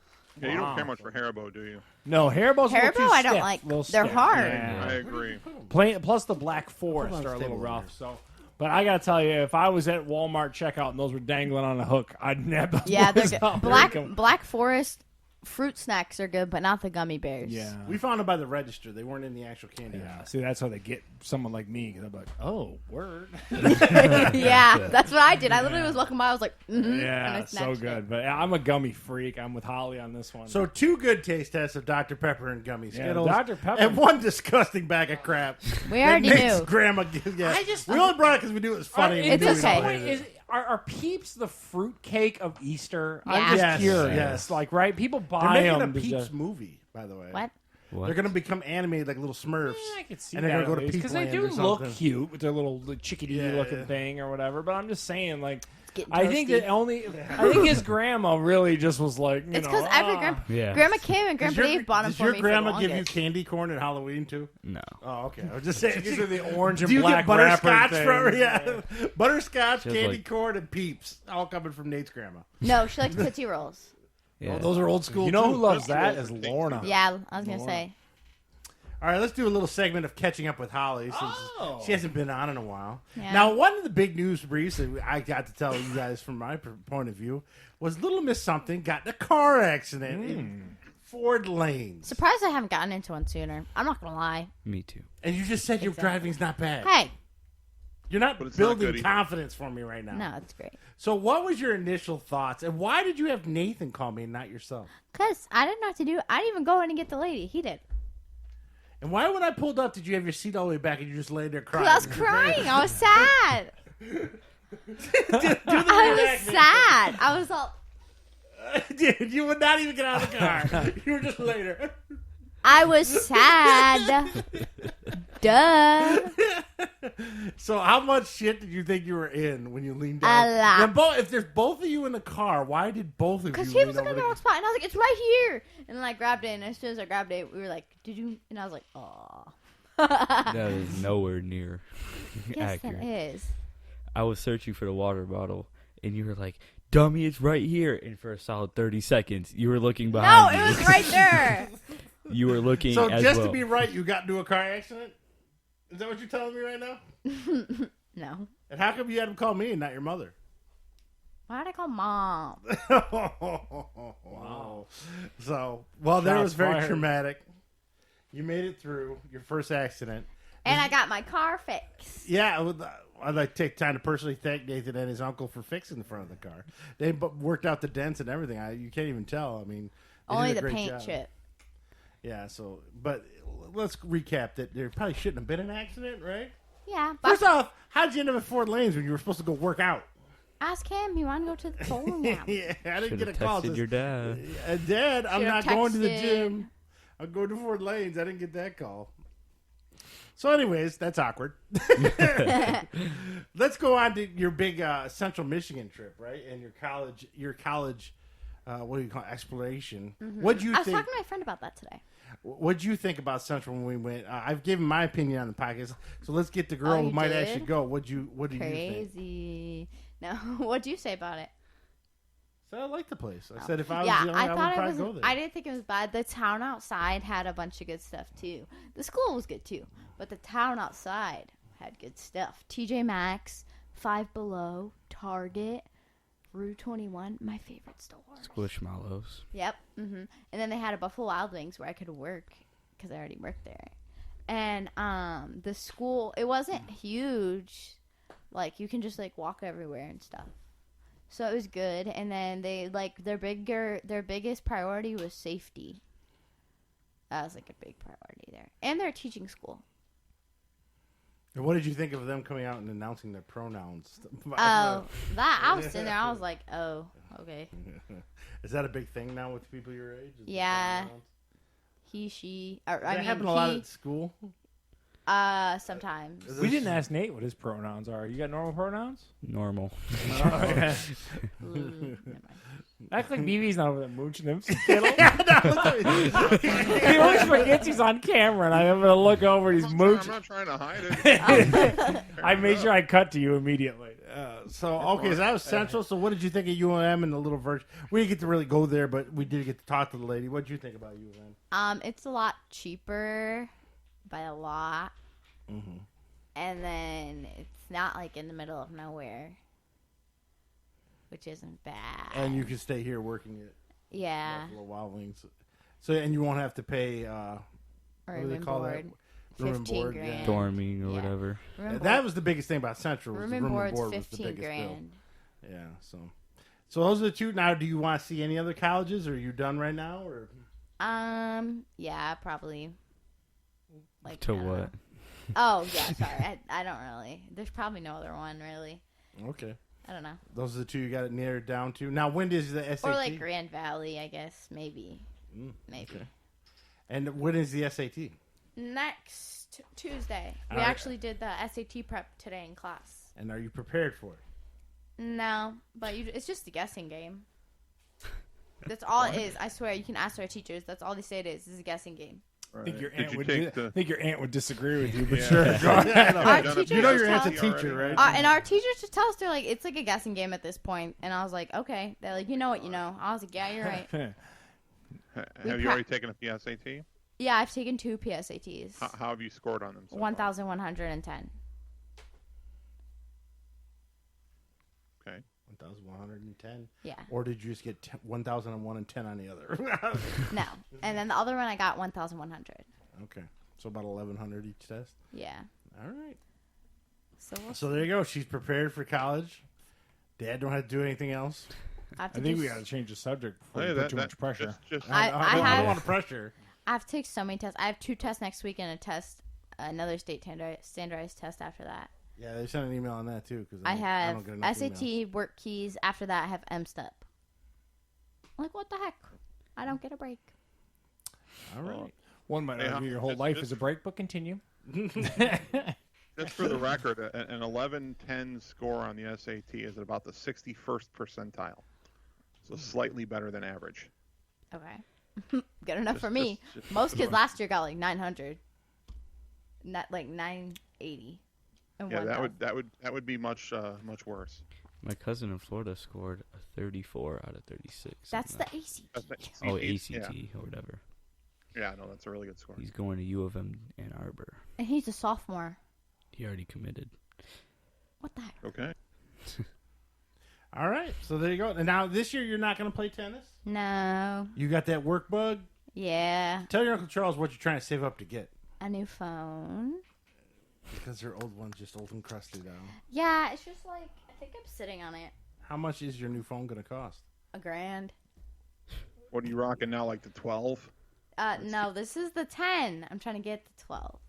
Yeah, you don't Wow. care much for Haribo, do you? No, Haribo's a little Haribo too I don't stiff, like. little They're stiff. hard. Yeah. I agree. Plus the Black Forest on are a little stable rough. here. So, but I gotta tell you, if I was at Walmart checkout and those were dangling on a hook, I'd nab those. Yeah, they're boys good. out, Black break 'em. Black Forest fruit snacks are good, but not the gummy bears. Yeah. We found them by the register. They weren't in the actual candy Yeah, aisle. see, that's how they get someone like me. Because I'm like, oh, word. Yeah, that's what I did. I literally was walking by. I was like, and Yeah, I so snatched good. it. But I'm a gummy freak. I'm with Holly on this one. So 2 good taste tests of Dr. Pepper and Gummy yeah, Skittles. Dr. Pepper. And 1 disgusting bag of crap. We that already Nate's knew. grandma gives. Yeah. I just- we only brought it because we knew it was funny. Are, and we It's knew we all okay. hated it. Are Peeps the fruitcake of Easter? Yeah. I'm just Yes, curious. yes. Like, right? People They're buy making a them. Peeps movie, by the way. What? What? They're going to become animated like little Smurfs. I could see And they're that gonna go to because they Peepland do or look something. cute with their little chickadee Yeah, looking yeah. thing or whatever. But I'm just saying, like, Getting I think toasty. that I think his grandma really just was like, It's because every Yeah. Grandma Kim and Grandpa Dave bought them Does for your me grandma for the give you longest. candy corn at Halloween too? No. Oh, okay. I was just saying. These are the orange and Do you black get butterscotch wrapper from her? things. Yeah, butterscotch, Just candy like- corn, and Peeps, all coming from Nate's grandma. No, she likes Tootsie Rolls. Yeah. Oh, those are old school. You know too. who loves that is Lorna. Yeah, I was gonna say. All right, let's do a little segment of catching up with Holly since Oh. she hasn't been on in a while. Yeah. Now, one of the big news briefs that I got to tell you guys from my point of view was Little Miss Something got in a car accident in Ford Lanes. Surprised I haven't gotten into one sooner. I'm not gonna lie. Me too. And you just said your Exactly. driving's not bad. Hey, You're not But it's not building good either. confidence for me right now. no, it's great. So what was your initial thoughts, and why did you have Nathan call me and not yourself? Cause I didn't know what to do. I didn't even go in and get the lady. He did. And why, when I pulled up, did you have your seat all the way back and you just laid there crying? Cause I was crying. I was sad. I I was sad. I was all. Dude, you would not even get out of the car. You were just later. I was sad. Duh. So how much shit did you think you were in when you leaned down? A lot. Now, if there's both of you in the car, why did both of you Because lean he was looking over at the wrong spot, and I was like, "It's right here," and then I grabbed it. And as soon as I grabbed it, we were like, "Did you?" And I was like, "Oh." That is nowhere near Yes, accurate. that is. I was searching for the water bottle, and you were like, "Dummy, it's right here." And for a solid 30 seconds, you were looking No, behind it you. was right there. You were looking So as just well. to be right, you got into a car accident? Is that what you're telling me right now? No. And how come you had him call me and not your mother? Why did I call mom? Wow. So, well, that Shots was very fired. traumatic. You made it through your first accident. And I got my car fixed. Yeah, I'd like to take time to personally thank Nathan and his uncle for fixing the front of the car. They worked out the dents and everything. You can't even tell. I mean, they Only did a the great paint job. chip. Yeah, so, but let's recap that there probably shouldn't have been an accident, right? Yeah, but First off, how'd you end up at Ford Lanes when you were supposed to go work out? ask him. He wanted to go to the bowling alley. Yeah, I didn't Should get a have call. texted your dad. Dad, I'm Should've not going to the texted. gym. I'm going to Ford Lanes. I didn't get that call. So, anyways, that's awkward. Let's go on to your big Central Michigan trip, right? And your college, what do you call it, exploration? What'd you I was think? talking to my friend about that today. What'd you think about Central when we went? I've given my opinion on the podcast, so let's get the girl Oh, who you might did? actually go. What do you think? Crazy. No, what'd you say about it? So I like the place. I said if I was Yeah, young, I I would thought it probably was. go there. I didn't think it was bad. The town outside had a bunch of good stuff too. The school was good too, but the town outside had good stuff. TJ Maxx, Five Below, Target, Rue 21, my favorite store. Squishmallows. Yep. And then they had a Buffalo Wild Wings where I could work because I already worked there. And the school, it wasn't huge. Like you can just like walk everywhere and stuff. So it was good. And then they like their biggest priority was safety. That was like a big priority there. And they're a teaching school. And what did you think of them coming out and announcing their pronouns? Oh, that I was sitting there. I was like, oh, okay. Is that a big thing now with people your age? Is the Yeah. pronouns? He, she. Or, Does I that mean, happen a lot at school? Sometimes. We didn't ask Nate what his pronouns are. You got normal pronouns? Normal. Never mind. Act like BB's not over there mooching them Skittles. He always forgets he's on camera, and I'm going to look over and he's I'm mooching. not trying to hide it. I made sure I cut to you immediately. So that was Central. So what did you think of UM and the little version? We didn't get to really go there, but we did get to talk to the lady. What did you think about UM? It's a lot cheaper by a lot. Mm-hmm. And then it's not like in the middle of nowhere, which isn't bad. And you can stay here working at Yeah. Buffalo Wild Wings. So and you won't have to pay. What do Room they and call board. that? Room and 15 board. grand. Yeah. Dorming or Yeah. whatever. That was the biggest thing about Central. Was Room the and room board's and board was the 15 biggest grand. bill. Yeah. So those are the two. Now, do you want to see any other colleges? Or are you done right now? Or Yeah, probably. Like To I don't what? know. Oh, yeah, sorry. I don't really. There's probably no other one, really. okay, I don't know. those are the two you got it narrowed down to. Now, when does the SAT? Or like Grand Valley, I guess. Maybe. Maybe. Okay. And when is the SAT? Next Tuesday. We All right. actually did the SAT prep today in class. And are you prepared for it? No, but it's just a guessing game. That's all it is. I swear, you can ask our teachers. That's all they say it is. It's a guessing game. I think your Did aunt you would. take the- I think your aunt would disagree with you, but Yeah. sure. Go ahead. Our done it teachers You know just your aunt's a tell- teacher, right? And our teachers just tell us, they're like, it's like a guessing game at this point. And I was like, okay. They're like, you know what you know. I was like, yeah, you're right. Have you already taken a PSAT? Yeah, I've taken 2 PSATs. How have you scored on them? So far? 1,110. Okay. 1,110. Yeah. Or did you just get 1,001 on the other? No. And then the other one, I got 1,100. Okay. So about 1,100 each test. Yeah. All right. So we'll So there you go. She's prepared for college. Dad don't have to do anything else. I have to I think do we got to change the subject before Hey, we put too much pressure. Just I don't have- want to pressure. I have to take so many tests. I have 2 tests next week and another state standardized test after that. Yeah, they sent an email on that too. Cause I don't have get enough SAT, emails. work keys. After that, I have M-Step. Like, what the heck? I don't get a break. All right. One might Yeah. argue your whole Just- life just- is a break, but continue. Just for the record, an 1110 score on the SAT is at about the 61st percentile. So slightly better than average. Okay. Good enough for me. just- Most kids last year got like 900. Not like 980. And Yeah, 1,000. that would be much worse. My cousin in Florida scored a 34 out of 36. That's the something ACT. That's like- oh, Yeah. ACT or whatever. Yeah, no, that's a really good score. He's going to U of M Ann Arbor. And he's a sophomore. He already committed. What the heck? Okay. All right. So there you go. And now this year you're not going to play tennis. No. You got that work bug. Yeah. Tell your Uncle Charles what you're trying to save up to get. A new phone. Because their old one's just old and crusty now. Yeah, it's just like, I think I'm sitting on it. How much is your new phone going to cost? $1,000. What are you rocking now, like the 12? No, this is the 10. I'm trying to get the 12.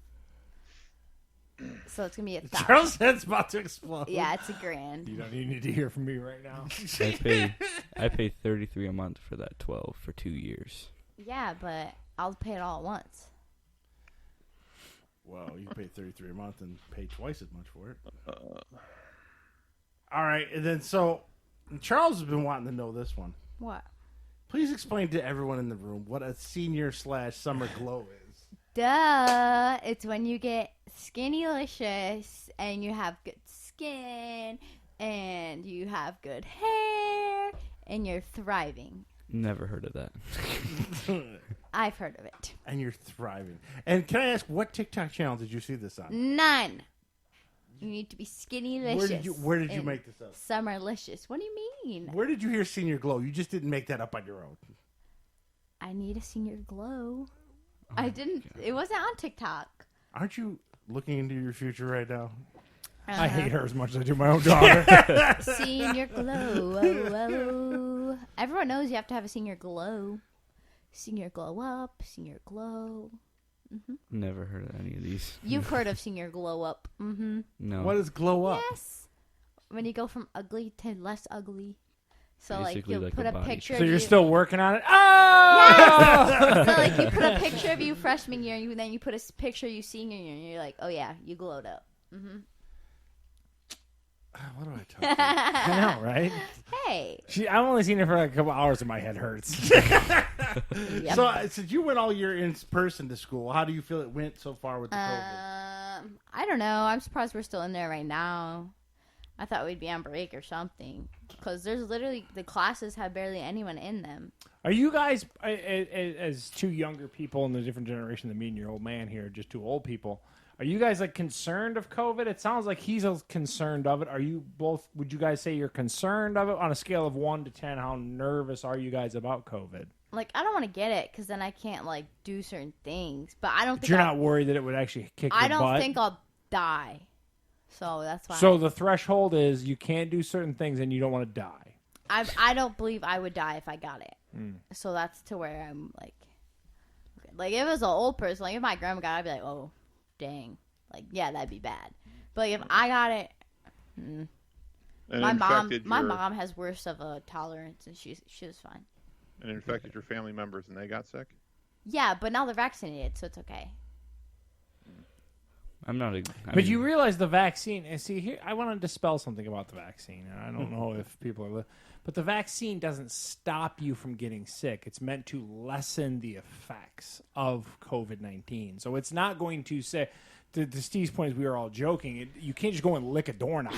So it's going to be $1,000. Charles' head's about to explode. Yeah, it's $1,000. You don't need to hear from me right now. I pay $33 a month for that 12 for 2 years. Yeah, but I'll pay it all at once. Well, you pay $33 a month and pay twice as much for it. All right, and then so Charles has been wanting to know this one. What? Please explain to everyone in the room what a senior/summer glow is. Duh. It's when you get skinny-licious and you have good skin and you have good hair and you're thriving. Never heard of that. I've heard of it. And you're thriving. And can I ask, what TikTok channel did you see this on? None. You need to be skinny-licious. Where did you and make this up? Summer-licious. What do you mean? Where did you hear senior glow? You just didn't make that up on your own. I need a senior glow. I didn't. It wasn't on TikTok. Aren't you looking into your future right now? I hate her as much as I do my own daughter. Senior glow. Oh, oh. Everyone knows you have to have a senior glow. Senior glow up. Senior glow. Never heard of any of these. You've heard of senior glow up. Mm-hmm. No. What is glow up? Yes. When you go from ugly to less ugly. So like Basically you'll like put a a body picture. So of you're you. still working on it? Oh! Yes! So like you put a picture of you freshman year, and then you put a picture of you senior year, and you're like, oh yeah, you glowed up. Mm-hmm. What do I tell you? I know, right? Hey. I've only seen her for like a couple hours and my head hurts. Yep. So since you went all year in person to school, how do you feel it went so far with the COVID? I don't know. I'm surprised we're still in there right now. I thought we'd be on break or something. Because there's literally, the classes have barely anyone in them. Are you guys, as two younger people in the different generation than me and your old man here, just two old people, are you guys like concerned of COVID? It sounds like he's concerned of it. Are you both, would you guys say you're concerned of it? On a scale of 1 to 10, how nervous are you guys about COVID? Like, I don't want to get it because then I can't, like, do certain things. But I don't think You're not worried that it would actually kick your I don't butt? think I'll die. So that's why. So the threshold is you can't do certain things and you don't want to die. I don't believe I would die if I got it. So that's to where I'm like, okay. Like if it was an old person, like if my grandma got it, I'd be like, oh, dang, like yeah, that'd be bad. But like, if I got it, And my infected mom has worse of a tolerance, and she was fine. And infected your family members, and they got sick. Yeah, but now they're vaccinated, so it's okay. I'm not. But you realize the vaccine, and see here, I want to dispel something about the vaccine, and I don't know if people are, but the vaccine doesn't stop you from getting sick. It's meant to lessen the effects of COVID-19. So it's not going to say, to Steve's point, is we were all joking. You can't just go and lick a doorknob.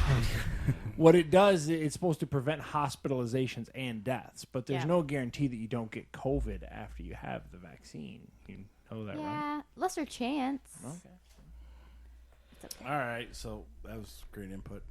What it does, it's supposed to prevent hospitalizations and deaths, but there's Yeah. no guarantee that you don't get COVID after you have the vaccine. You know that, right? Yeah, lesser chance. Okay. All right, so that was great input.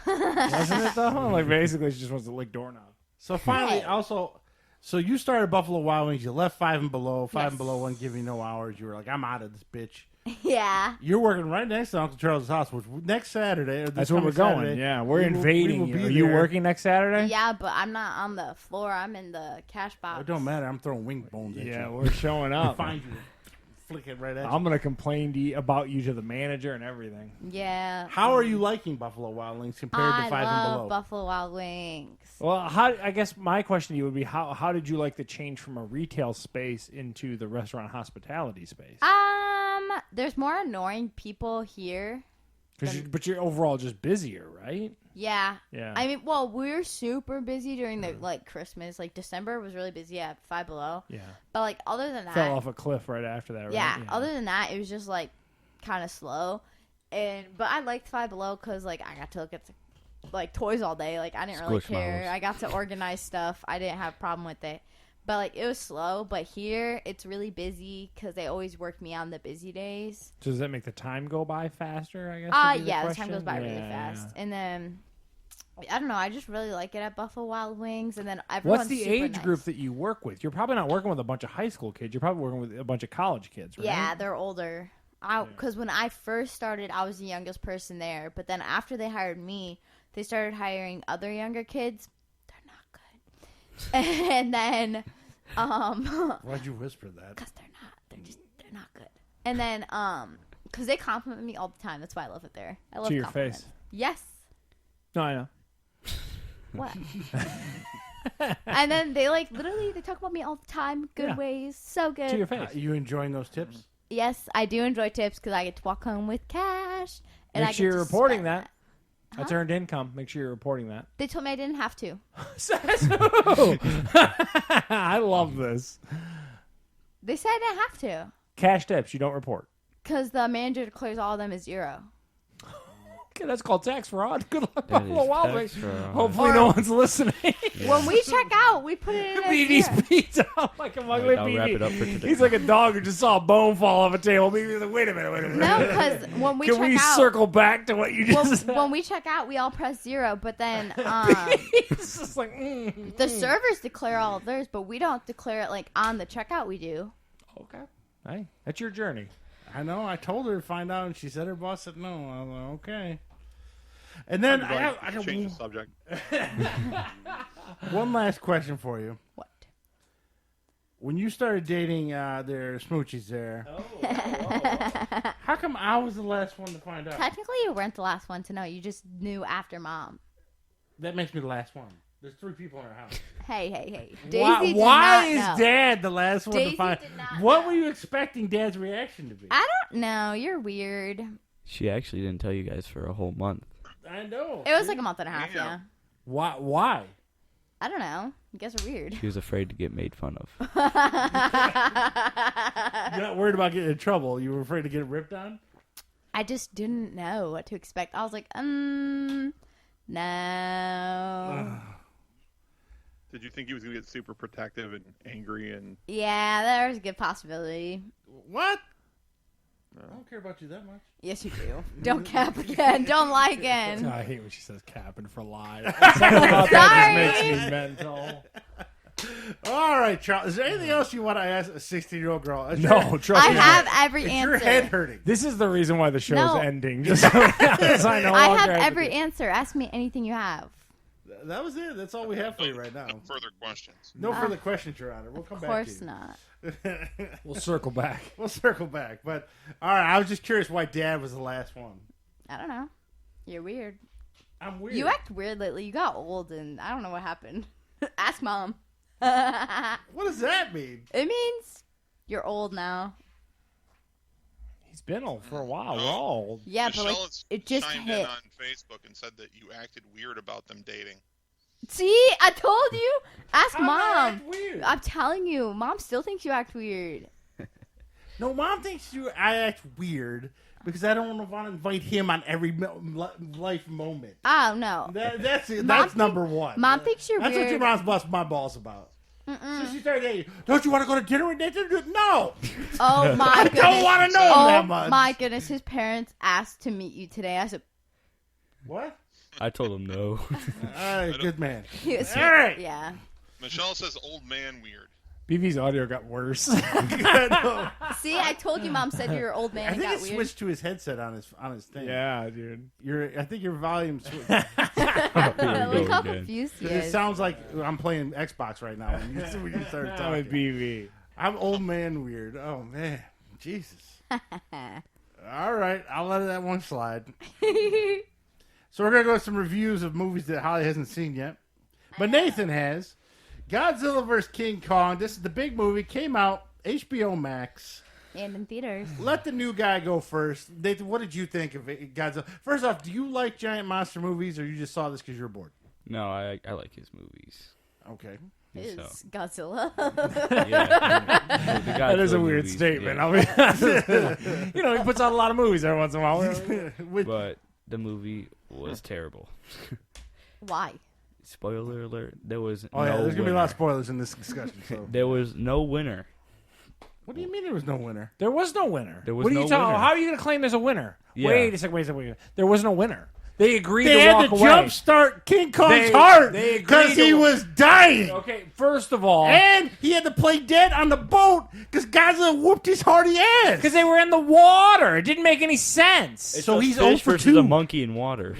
Wasn't it though? Like basically, she just wants to lick doorknob. So finally, Hey. also, so you started Buffalo Wild Wings. You left Five and Below. Five Yes. and Below wouldn't give you no hours. You were like, I'm out of this bitch. Yeah. You're working right next to Uncle Charles' house, which next Saturday. Or this That's where we're coming going. Saturday, Yeah, we're we will invading. be Are you there. working next Saturday? Yeah, but I'm not on the floor. I'm in the cash box. It don't matter. I'm throwing wing bones at Yeah, you. we're showing up. Find you. Flick it right at you. I'm gonna complain about you to the manager and everything. Yeah. How are you liking Buffalo Wild Wings compared to I Five and love Below? Buffalo Wild Wings. Well, I guess my question to you would be how did you like the change from a retail space into the restaurant hospitality space? There's more annoying people here. But you're overall just busier, right? Yeah. Yeah. I mean, well, we're super busy during the like Christmas. Like December was really busy at Five Below. Yeah. But like other than that, Fell off a cliff right after that, right? yeah. Other than that, it was just like kind of slow. But I liked Five Below because like I got to look at like toys all day. Like I didn't really care. Squishmallows. I got to organize stuff. I didn't have a problem with it. But like it was slow. But here it's really busy because they always work me on the busy days. So does that make the time go by faster? I guess. would be Yeah, the question? time goes by really Yeah, fast. yeah. And then I don't know. I just really like it at Buffalo Wild Wings. And then everyone's What's the super age nice. group that you work with? You're probably not working with a bunch of high school kids. You're probably working with a bunch of college kids, right? Yeah, they're older. Because when I first started, I was the youngest person there. But then after they hired me, they started hiring other younger kids. They're not good. And then, Why'd you whisper that? because they're not. They're not good. And then, because they compliment me all the time. That's why I love it there. I love To your compliments. face. Yes. No, I know. What? And then they like literally they talk about me all the time, good Yeah. ways, so good. To your face. You enjoying those tips? Yes, I do enjoy tips because I get to walk home with cash. And I Make get sure you're to reporting spend that. That's earned income. Make sure you're reporting that. They told me I didn't have to. I love this. They said I didn't have to Cash tips you don't report. because the manager declares all of them as zero. Okay, that's called tax fraud. Good luck, That Buffalo is Wild tax Wings. fraud. Hopefully, no one's listening. When we check out, we put it in as BB's zero. pizza. Oh, like a mug I'll wrap it up for today. He's like a dog who just saw a bone fall off a table. BB's like, wait a minute. No, because when we Can check we out, circle back to what you just said? when we check out, we all press zero. But then It's just like, the servers declare all of theirs, but we don't declare it like on the checkout. We do. Okay. Hey, that's your journey. I know. I told her to find out, and she said her boss said no. I was like, okay. And then I'm I going got to change the subject. one last question for you. What? When you started dating their smoochies there, how come I was the last one to find out? Technically, you weren't the last one to know. You just knew after mom. That makes me the last one. There's 3 people in our house. Hey. Why, Daisy did why not is know. Dad the last one Daisy to find? did not What know. were you expecting Dad's reaction to be? I don't know. You're weird. She actually didn't tell you guys for a whole month. I know. It was like a month and a half, yeah. Why? I don't know. You guys are weird. She was afraid to get made fun of. You're not worried about getting in trouble. You were afraid to get ripped on? I just didn't know what to expect. I was like, no. Did you think he was going to get super protective and angry and? Yeah, there's a good possibility. What? I don't care about you that much. Yes, you do. Don't cap again. Don't lie again. I hate when she says capping for live. Something about that just makes me mental. All right, Charles. Is there anything else you want to ask a 16-year-old girl? No, trust I me. have every Is answer. your head hurting? This is the reason why the show's No. ending. Just so I know. I have every answer. Ask me anything you have. That was it. That's all we have for you right now. No further questions. No further questions, Your Honor. We'll come Of back course to you. not. We'll circle back. We'll circle back. But, all right, I was just curious why Dad was the last one. I don't know. You're weird. I'm weird. You act weird lately. You got old, and I don't know what happened. Ask Mom. What does that mean? It means you're old now. He's been old for a while. We're all old. Yeah, but Michelle like, has it just chimed hit. in on Facebook and said that you acted weird about them dating. See, I told you. Ask How did I Mom. act weird? I'm telling you, Mom still thinks you act weird. No, Mom thinks I act weird because I don't want to invite him on every life moment. Oh no. That's it. Mom That's number one. Mom thinks you're That's weird. what your mom's bust my balls about. So she started saying, don't you want to go to dinner with Nathan? No. Oh my goodness. Don't want to know him Oh that much. my goodness. His parents asked to meet you today. I said, What? I told him no. All right, good man. he was, All right. yeah. Michelle says old man weird. BB's audio got worse. See, I told you, Mom said you're an old man I and think got it weird. switched to his headset on his thing. Yeah, dude. I think your volume switched. Look how again. confused he It is. sounds like I'm playing Xbox right now when you started I'm talking. with BB. I'm old man weird. Oh man, Jesus. All right, I'll let that one slide. So we're gonna go with some reviews of movies that Holly hasn't seen yet, but Nathan has. Godzilla vs. King Kong. This is the big movie. Came out HBO Max. And in theaters. Let the new guy go first. Nathan, what did you think of it, Godzilla? First off, do you like giant monster movies, or you just saw this because you're bored? No, I like his movies. Okay. Is So. Godzilla. Yeah. The That is a Godzilla weird movies, statement. yeah. I mean, he puts out a lot of movies every once in a while. With- But the movie was terrible. Why? Spoiler alert: there was oh no yeah, there's gonna be a winner. lot of spoilers in this discussion. So. There was no winner. What do you mean there was no winner? There was no winner. There was what are no you talking? winner. How are you going to claim there's a winner? Yeah. Wait a second. There was no winner. They agreed They to had walk to away. jumpstart King Kong's They heart agreed because to- he was dying. Okay, first of all, And he had to play dead on the boat because Godzilla whooped his hearty ass. because they were in the water, it didn't make any sense. It's So a he's fish 0 for versus 2. a monkey in water.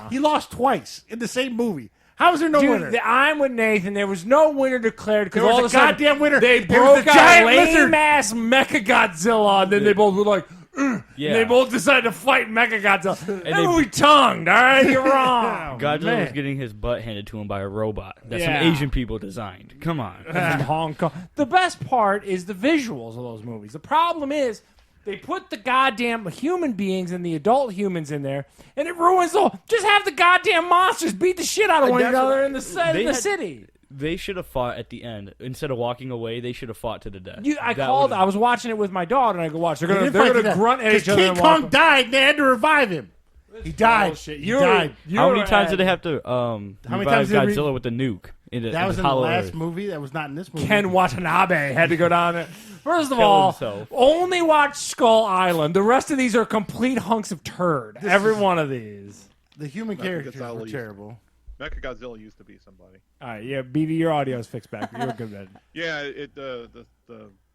He lost twice in the same movie. How is there no Dude, winner? I'm with Nathan. There was no winner declared because There was all a of a sudden goddamn winner. they There was broke a out giant lizard. lame ass Mecha Godzilla, and then they both were like, Yeah. and they both decided to fight Mecha Godzilla. And they- then we tongued. All right, you're wrong. Godzilla man. was getting his butt handed to him by a robot that Yeah. some Asian people designed. Come on. From Hong Kong. The best part is the visuals of those movies. The problem is they put the goddamn human beings and the adult humans in there, and it ruins the whole. Just have the goddamn monsters beat the shit out of one That's another what- in the city. They should have fought at the end. Instead of walking away, they should have fought to the death. I was watching it with my daughter, and I go watch. They're They gonna, didn't fight they're to gonna death. grunt at 'Cause each other. King and walk Kong died, and they had to revive him. He died. Bullshit. He died. How many times did they have to revive times did Godzilla with the nuke? That was in the Hollow last Earth? movie. That was not in this movie. Ken Watanabe had to go down there. First of Kill all, himself. only watch Skull Island. The rest of these are complete hunks of turd. Every one of these. The human Mecha characters Godzilla were used- terrible. Mechagodzilla used to be somebody. All right, yeah, BB, your audio's fixed back. You're good, man. Yeah, the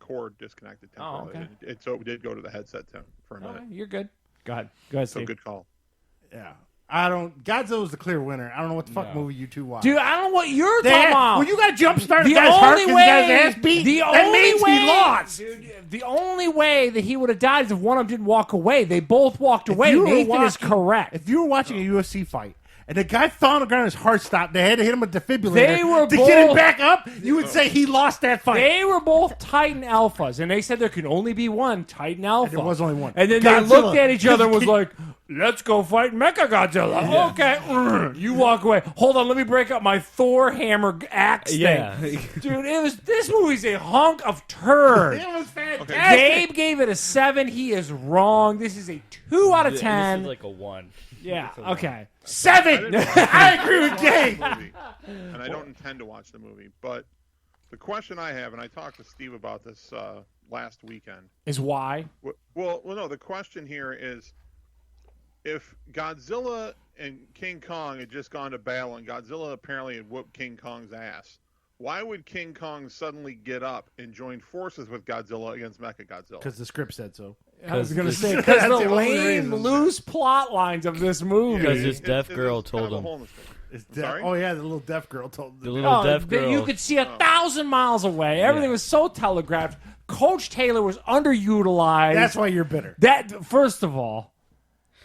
cord disconnected Oh, temporarily. okay. So it did go to the headset for a All minute. right, you're good. Go ahead. Go ahead, So Steve. good call. Yeah. Godzilla was the clear winner. I don't know what the fuck movie you two watched. Dude, I don't know what you're They talking had- about. When you got to jumpstart a the guy's heart only because way, he got his ass beat, the that only means way, he lost. Dude, the only way that he would have died is if one of them didn't walk away. They both walked away. you were Nathan is watching- correct. If you were watching a UFC fight and the guy fell on the ground, his heart stopped. They had to hit him with defibrillator They were to get him both- back up. You would say he lost that fight. They were both Titan alphas, and they said there could only be one Titan alpha. there was only one. And then Godzilla. they looked at each other and was like, let's go fight Mechagodzilla. Okay. You walk away. Hold on, let me break up my Thor hammer axe Yeah. thing. Dude, this movie's a hunk of turd. It was fantastic. Gabe gave it a 7. He is wrong. This is a 2 out of This 10. is like a 1. Yeah, It's a 1. okay. 7. I agree with Gabe. And I don't intend to watch the movie. But the question I have, and I talked to Steve about this last weekend. Is why? Well, no. The question here is, if Godzilla and King Kong had just gone to battle, and Godzilla apparently had whooped King Kong's ass, why would King Kong suddenly get up and join forces with Godzilla against Mechagodzilla? Because the script said so. I was going to say, That's because the the only lame, reason. loose plot lines of this movie. Because this deaf It- girl it's kind told of a him. hole in the story. It's Sorry? Oh, yeah, the little deaf girl told The little deaf that girl. You could see 1,000 miles away. Everything was so telegraphed. Coach Taylor was underutilized. That's why you're bitter. That, first of all,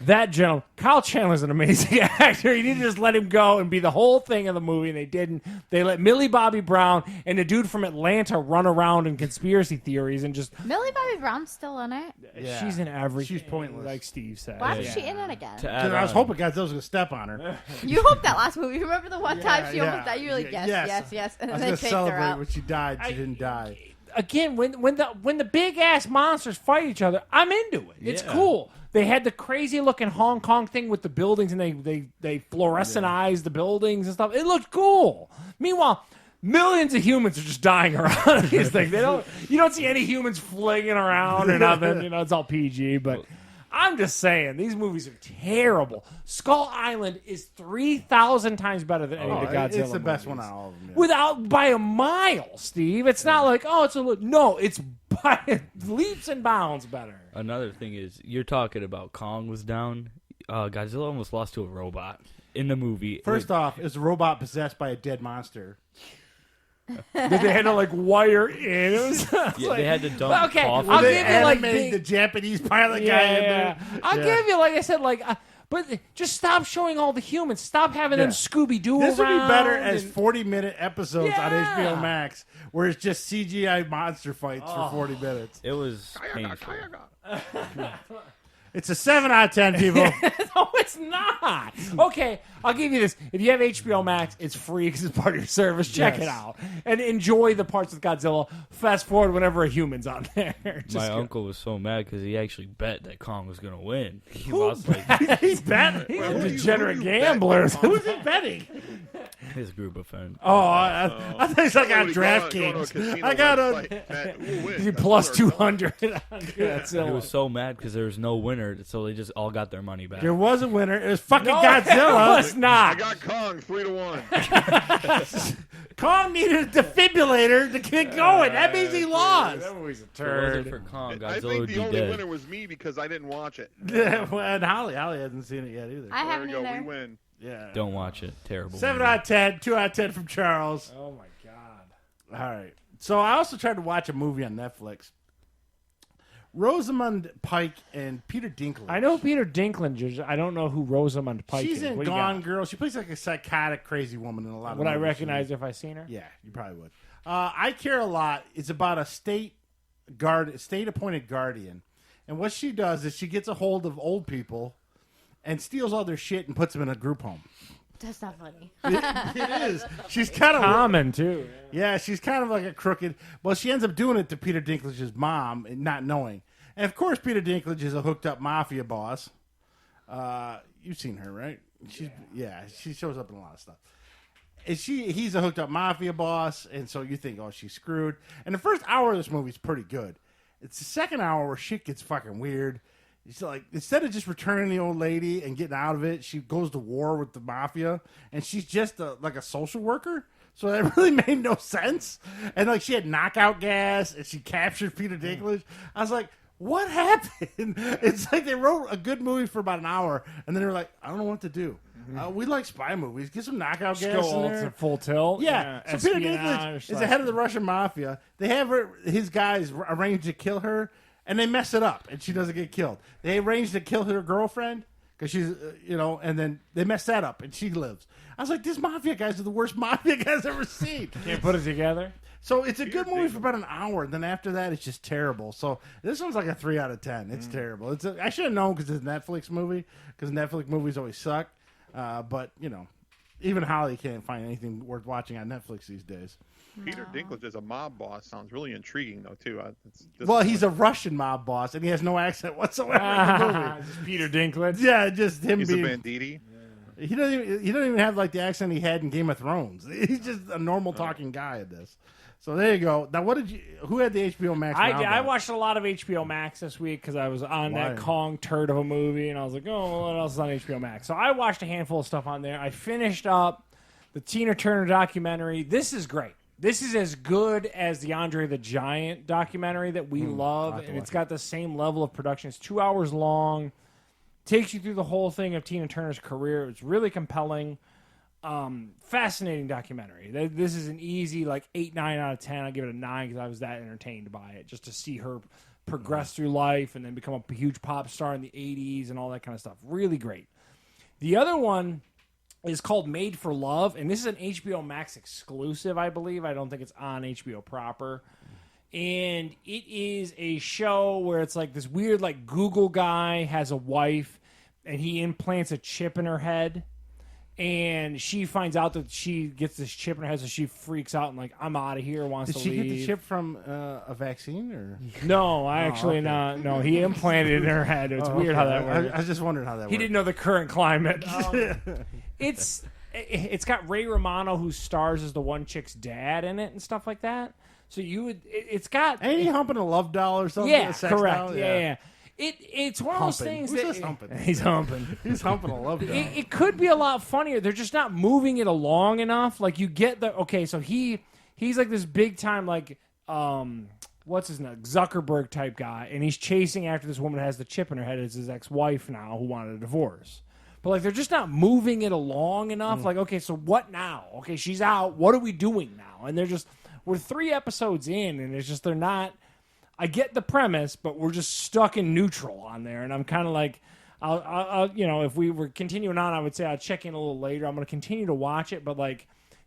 that gentleman, Kyle Chandler's an amazing actor. You need to just let him go and be the whole thing of the movie, and they didn't. They let Millie Bobby Brown and the dude from Atlanta run around in conspiracy theories and just. Millie Bobby Brown's still in it. Yeah. She's in everything. She's pointless. like Steve said. Why was Yeah. she in it again? To add Dude, I was on- hoping Godzilla was going to step on her. You hoped that last movie. Remember the one time she Yeah, almost died? You were like, yeah, yes, and I was then going they to chased her celebrate out. when she died. She didn't die. Again, when the big ass monsters fight each other, I'm into it. It's Yeah. cool. They had the crazy looking Hong Kong thing with the buildings, and they fluorescentized the buildings and stuff. It looked cool. Meanwhile, millions of humans are just dying around these things. You don't see any humans flinging around or nothing. It's all PG. But I'm just saying, these movies are terrible. Skull Island is 3,000 times better than any of the Godzilla It's the best movies. one out of all of them. Yeah. Without by a mile, Steve. It's not like, no, it's by leaps and bounds better. Another thing is, you're talking about Kong was down. Godzilla almost lost to a robot in the movie. First off, it's a robot possessed by a dead monster. That they had to like wire in. It was, yeah, they had to dump okay, coffee. I'll They give you like animated the Japanese pilot yeah, guy in there. I'll give you like I said but just stop showing all the humans. Stop having them Yeah. Scooby Doo. This would be better as and, 40-minute episodes on Yeah. HBO Max, where it's just CGI monster fights for 40 minutes. It was painful. It's a 7 out of 10, people. No, it's not. Okay, I'll give you this. If you have HBO Max, it's free because it's part of your service. Check Yes. it out and enjoy the parts with Godzilla. Fast forward whenever a human's on there. Just My go. uncle was so mad because he actually bet that Kong was going to win. He lost like He's betting. He's Well, a who do you degenerate bet gambler. on? Who's he betting? his group of friends. Oh, I thought he's like on DraftKings. I got a. He plus 200 on He Godzilla. was so mad because there was no winner, so they just all got their money back. There was a winner. It was fucking No, Godzilla. it was I not. got Kong 3-1. Kong needed a defibrillator to get going. That means he lost. That movie's a If it wasn't turd. for Kong, I Godzilla think would the be only dead. winner was me because I didn't watch it. Well, and Holly hasn't seen it yet either. I There haven't we go. either. We win. Yeah. Don't watch it. Terrible. 7 movie. out of 10. 2 out of 10 from Charles. Oh my god. All right. So I also tried to watch a movie on Netflix. Rosamund Pike and Peter Dinklage. I know Peter Dinklage is. I don't know who Rosamund Pike She's is. in What do you Gone got? Girl. She plays like a psychotic, crazy woman in a lot of Would I movies. recognize her if I seen her? Yeah, you probably would. I Care a Lot. It's about a state-appointed guardian. And what she does is she gets a hold of old people and steals all their shit and puts them in a group home. That's not funny. It is. She's kind of Common too. Yeah, she's kind of like a crooked. Well, she ends up doing it to Peter Dinklage's mom, and not knowing. And of course, Peter Dinklage is a hooked-up mafia boss. You've seen her, right? She shows up in a lot of stuff. And he's a hooked-up mafia boss, and so you think, oh, she's screwed. And the first hour of this movie is pretty good. It's the second hour where shit gets fucking weird. It's like, instead of just returning the old lady and getting out of it, she goes to war with the mafia, and she's just like a social worker. So that really made no sense. And like she had knockout gas, and she captured Peter Dinklage. I was like, what happened? It's like they wrote a good movie for about an hour, and then they were like, I don't know what to do. We like spy movies. Get some knockout gas in there. Full tilt. Yeah. So Peter espionage, Dinklage is the head of the Russian mafia. They have his guys arrange to kill her, and they mess it up, and she doesn't get killed. They arrange to kill her girlfriend. because she's, and then they mess that up, and she lives. I was like, these mafia guys are the worst mafia guys I've ever seen. Can't put it together. So it's a good movie for about an hour. Then after that, it's just terrible. So this one's like a 3 out of 10. It's terrible. I should have known because it's a Netflix movie. Because Netflix movies always suck. But even Holly can't find anything worth watching on Netflix these days. Peter Dinklage as a mob boss sounds really intriguing, though, too. Well, he's a Russian mob boss, and he has no accent whatsoever in the movie. Just Peter Dinklage. Yeah, just him He's being. a banditti. He doesn't even have like the accent he had in Game of Thrones. He's just a normal talking guy in this. So there you go. Now, who had the HBO Max? I watched a lot of HBO Max this week because I was on that Kong turd of a movie, and I was like, oh, well, what else is on HBO Max? So I watched a handful of stuff on there. I finished up the Tina Turner documentary. This is great. This is as good as the Andre the Giant documentary that we love, and it's got the same level of production. It's 2 hours long. Takes you through the whole thing of Tina Turner's career. It's really compelling. Fascinating documentary. This is an easy 8, 9 out of 10. I give it a 9 because I was that entertained by it. Just to see her progress through life and then become a huge pop star in the 80s and all that kind of stuff. Really great. The other one is called Made for Love, and this is an HBO Max exclusive, I believe. I don't think it's on HBO proper. And it is a show where it's like this weird Google guy has a wife and he implants a chip in her head. And she finds out that she gets this chip in her head, so she freaks out and I'm out of here, wants to leave. Did she get the chip from a vaccine or? No, not. No, he implanted it in her head. It's weird how that works. I was just wondering how that works. He didn't know the current climate. It's got Ray Romano, who stars as the one chick's dad in it and stuff like that. So it's got. Ain't he humping a love doll or something? Yeah, a sex correct. Doll? Yeah. It's one of those things Who's that this humping? He's humping. He's humping a love doll. It could be a lot funnier. They're just not moving it along enough. You get so he's like this big time what's his name, Zuckerberg type guy, and he's chasing after this woman who has the chip in her head. It's his ex-wife now who wanted a divorce. But they're just not moving it along enough. Okay, so what now? Okay, she's out. What are we doing now? And we're 3 episodes in, and it's just they're not. I get the premise, but we're just stuck in neutral on there, and I'm kind of I'll if we were continuing on, I would say I'll check in a little later. I'm going to continue to watch it, but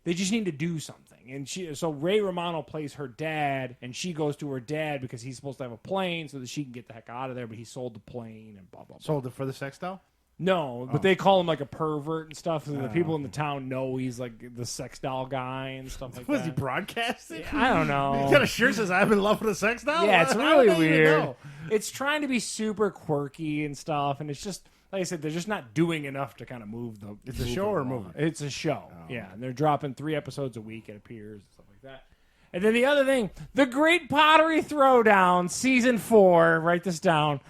they just need to do something. And so Ray Romano plays her dad, and she goes to her dad because he's supposed to have a plane so that she can get the heck out of there, but he sold the plane and blah blah blah. Sold it for the sex doll? No, but they call him a pervert and stuff. So the people in the town know he's the sex doll guy and stuff like that. Was he broadcasting? I don't know. He got a shirt says I'm in love with a sex doll? Yeah, it's How really would they even weird. know? It's trying to be super quirky and stuff, and it's just like I said, they're just not doing enough to kind of move the. It's a show or a movie? It's a show. Yeah, and they're dropping 3 episodes a week. It appears and stuff like that. And then the other thing, the Great Pottery Throwdown, season 4. Write this down.